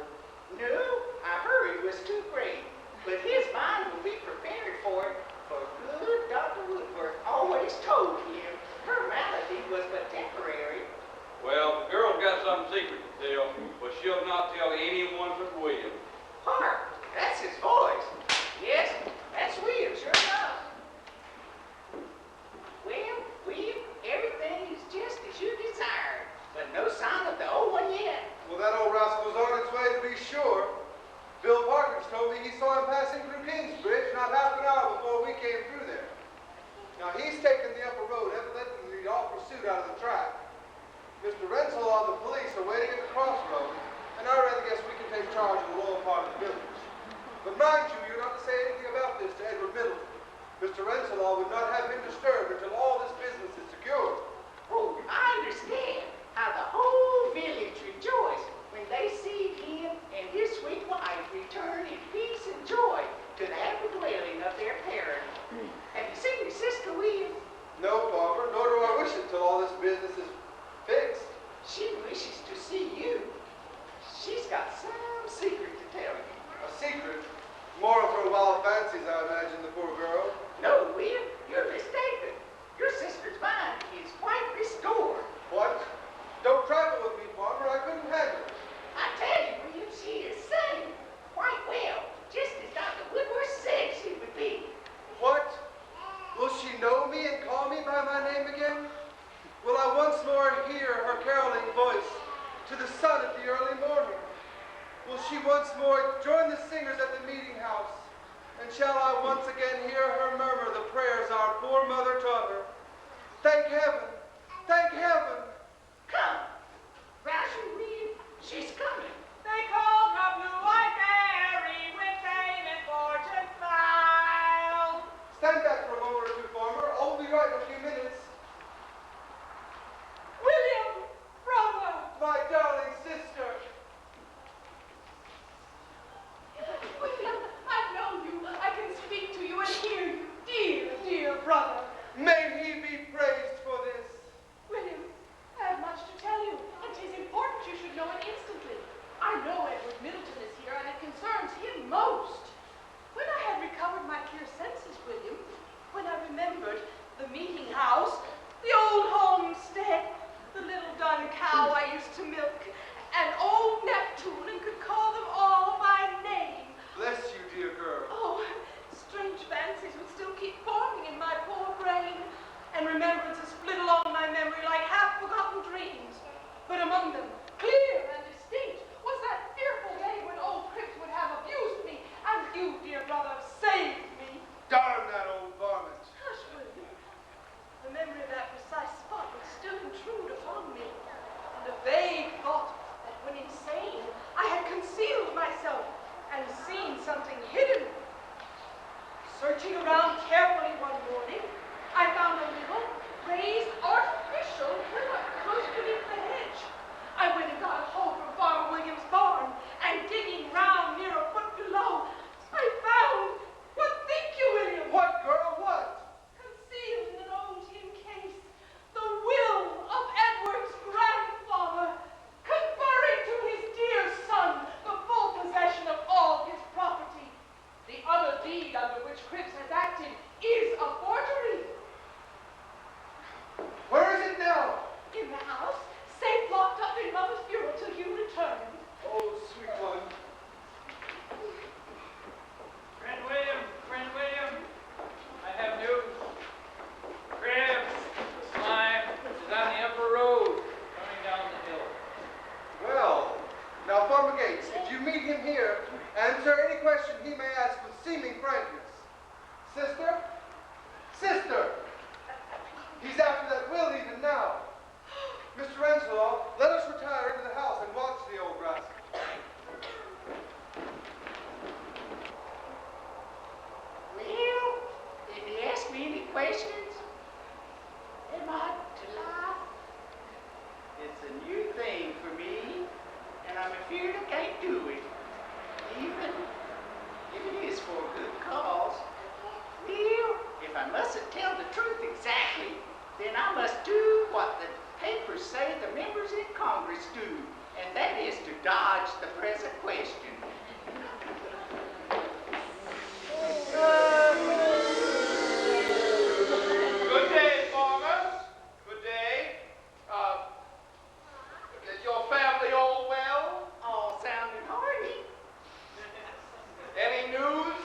No, I heard it was too great, but his mind will be prepared for it, for good Dr. Woodworth always told him her malady was but temporary. Well, the girl's got some secret to tell, but she'll not tell anyone but William. Hark, that's his voice. Yes, that's William, sure enough. Well, William, everything is just as you desired, but no sign of the old one yet. Well, that old rascal's on its way to be sure. Bill Parkins told me he saw him passing through Kingsbridge not half an hour before we came through there. Now, he's taken the upper road, evidently all pursuit out of the track. Mr. Renslaw and the police are waiting at the crossroads, and I rather guess we can take charge of the lower part of the village. But mind you, you're not to say anything about this to Edward Middleton. Mr. Renslaw would not have him disturbed until all this business is secured. Oh, I understand how the whole village rejoiced when they see him and his sweet wife return in peace and joy to the happy dwelling of their parent. Have you seen your sister, William? No, Farmer, nor do I wish it till all this business is fixed. She wishes to see you. She's got some secret to tell you. A secret? More of her wild fancies, I imagine, the poor girl. No, William, you're mistaken. Your sister's mind is quite restored. What? Don't trifle with me, Farmer. I couldn't handle it. I tell you, William, she is sane. Quite well, just as Dr. Woodworth said she would be. What? Will she know me and call me by my name again? Will I once more hear her caroling voice to the sun at the early morning? Will she once more join the singers at the meeting house? And shall I once again hear her murmur the prayers our poor mother taught her? Thank heaven! Thank heaven! Come, Rouse, William, she's coming. They called her Blue-Eyed Mary with fame and fortune filed. Stand back for a moment or two, Farmer. I'll be right in a few minutes. William, brother. My darling sister. William, I know you. I can speak to you and hear you. Dear, dear brother. May he be praised for this. William, I have much to tell you, and 'tis important you should know it instantly. I know Edward Middleton is here, and it concerns him most. When I had recovered my clear senses, William, when I remembered the meeting house, the old homestead, the little dun cow I used to milk, and old Neptune, and could call them all by name. Bless you, dear girl. Oh, strange fancies would still keep forming in my poor brain, and remembrances flit along my memory like half-forgotten dreams. But among them, clear and distinct, was that fearful day when old Cripps would have abused me, and you, dear brother, saved me. Darn that old varmint. Hush, William. The memory of that precise spot would still intrude upon me, and a vague thought that when insane, I had concealed myself and seen something hidden. Searching around carefully one morning, I found a little raised artificial hillock close beneath the hedge. I went and got a hoe from Farmer Williams' barn, and digging round near a foot below, I found, what think you, questions? Am I to lie? It's a new thing for me, and I'm afeard I can't do it, even if it is for a good cause. Well, if I mustn't tell the truth exactly, then I must do what the papers say the members in Congress do, and that is to dodge the present question. Good day, farmers. Good day. Is your family all well? All sound and hearty. Any news?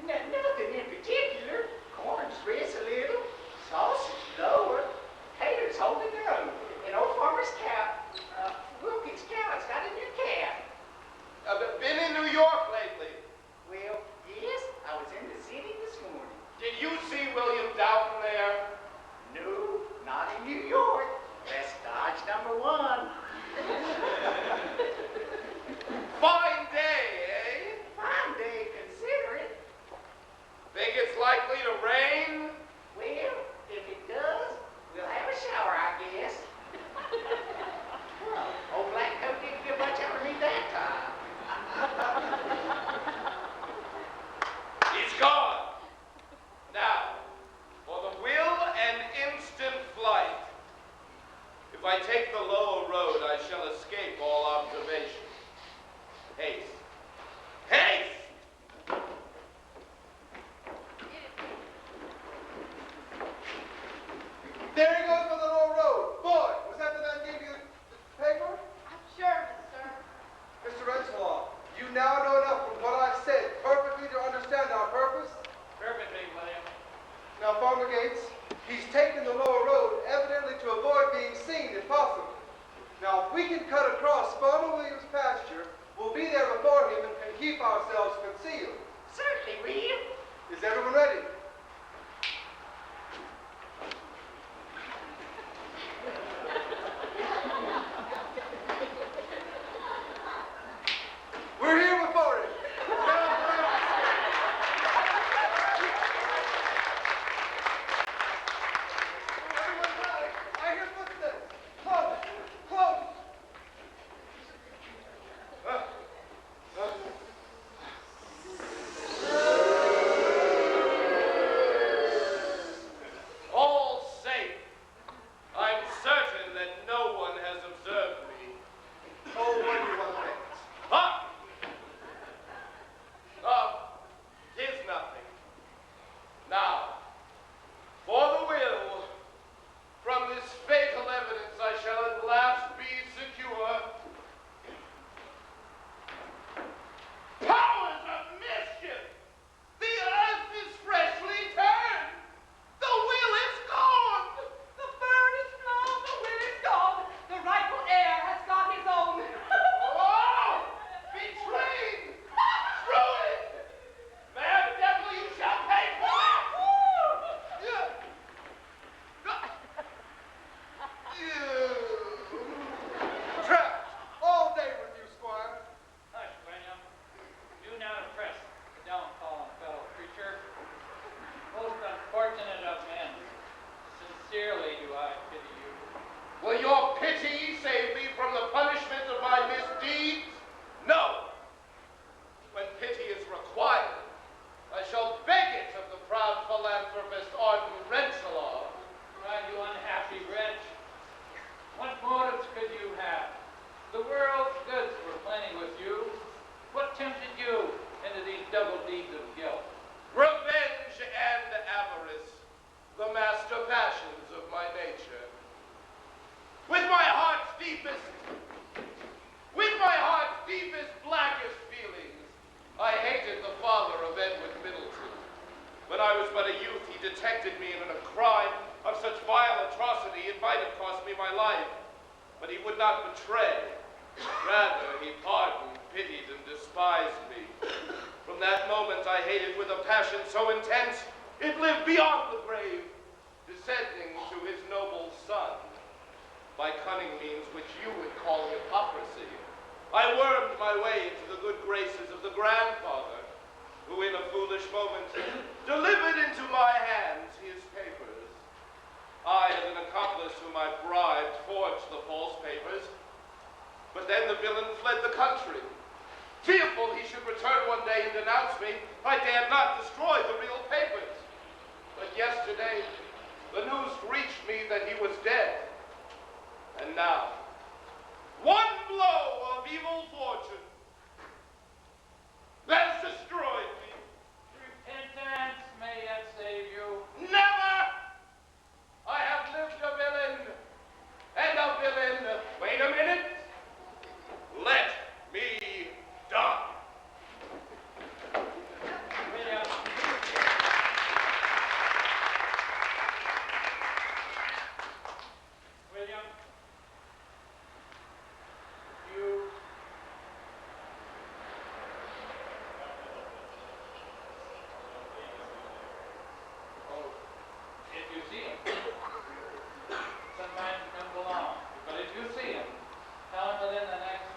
Nothing in particular. Corn's risen a little, sausage lower, taters holding their own, and old farmer's cow, Wilkins' cow has got a new calf. Been in New York lately. Well, yes, I was in the city this morning. Did you see William Doughton there? No, not in New York. That's Dodge number 1. Fine day, eh? Fine day, considering. Think it's likely to rain? Well, if it does, we'll have a shower, I guess. Old black coat didn't get much out of me that time. He's gone. Now, for the will and instant flight. If I take the lower road, I shall escape all observation. Haste. Haste! There he goes for the low road. Boy, was that the man gave you the paper? I'm sure, sir. Mr. Renslaw, you now know enough from what I've said perfectly to understand our purpose. Perfectly, William. Now, Farmer Gates, he's taken the lower road evidently to avoid being seen if possible. Now, if we can cut across Farmer Williams' pasture, we'll be there before him and can keep ourselves concealed. Certainly, William. Is everyone ready? We're here before him. Everyone's ready. I hear footsteps. Close. Close. All safe. I'm certain that no one has observed me. Oh, what do you want next? Ah! Tis nothing. Now, for the will, from this fatal evidence I shall at last be secure. Powers of mischief! The earth is freshly turned! The will is gone! The bird is flown, the wind is gone. The rightful heir has got his own. Oh! Betrayed! Ruined! Mad devil, you shall pay for it! Trapped all day with you, Squire. Hush, William. Do not oppress the downfallen fellow creature. Most unfortunate of men. Sincerely do I pity you. Will your pity save me from the punishment of my misdeeds? No. When pity is required, I shall beg it of the proud philanthropist Arden Rensselaer. Why, you unhappy wretch. What motives could you have? The world's goods were plenty with you. What tempted you into these double deeds of guilt? Revenge and avarice, the master passions of my nature. With my heart's deepest, blackest feelings, I hated the father of Edward Middleton. When I was but a youth, he detected me in a crime of such vile atrocity it might have cost me my life. But he would not betray. Rather, he pardoned, pitied, and despised me. From that moment, I hated with a passion so intense, it lived beyond the grave, descending to his noble son. By cunning means which you would call hypocrisy, I wormed my way into the good graces of the grandfather, who in a foolish moment delivered into my hands in the country. Fearful he should return one day and denounce me, I dared not destroy the real papers. But yesterday, the news reached me that he was dead. And now, one blow of evil fortune has destroyed me. Repentance may yet save you. Never! I have lived a villain, and a villain. Wait a minute. Let me die. William. William. You. Oh, if you see him, sometimes come along. But if you see him, tell him within the next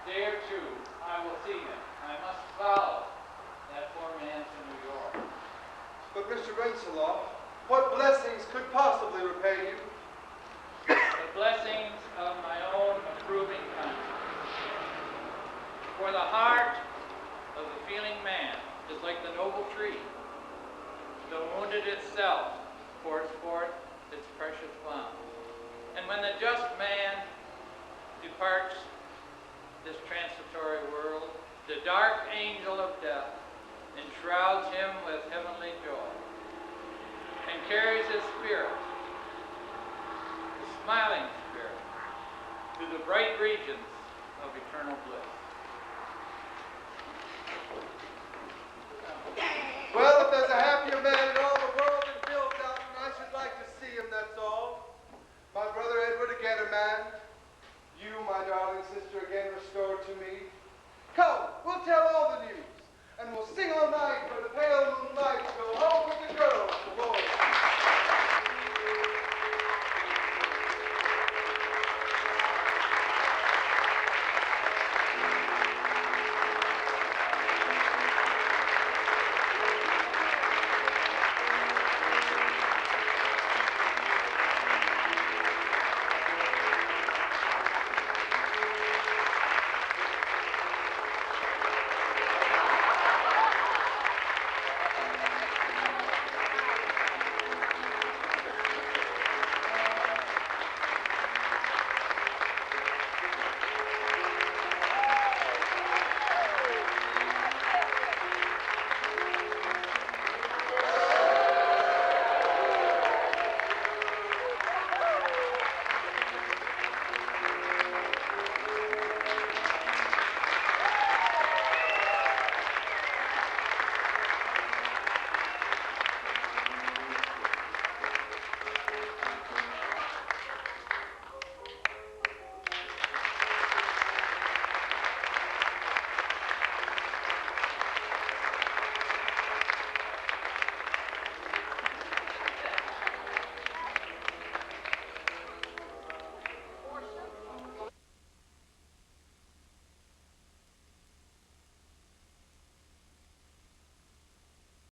day or two, I will see him. I must follow that poor man to New York. But Mr. Rensselaer, what blessings could possibly repay you? The blessings of my own approving conscience. For the heart of the feeling man is like the noble tree. The wounded itself pours forth its precious balm. And when the just man departs this transitory world, the dark angel of death enshrouds him with heavenly joy and carries his spirit, the smiling spirit, to the bright regions of eternal bliss.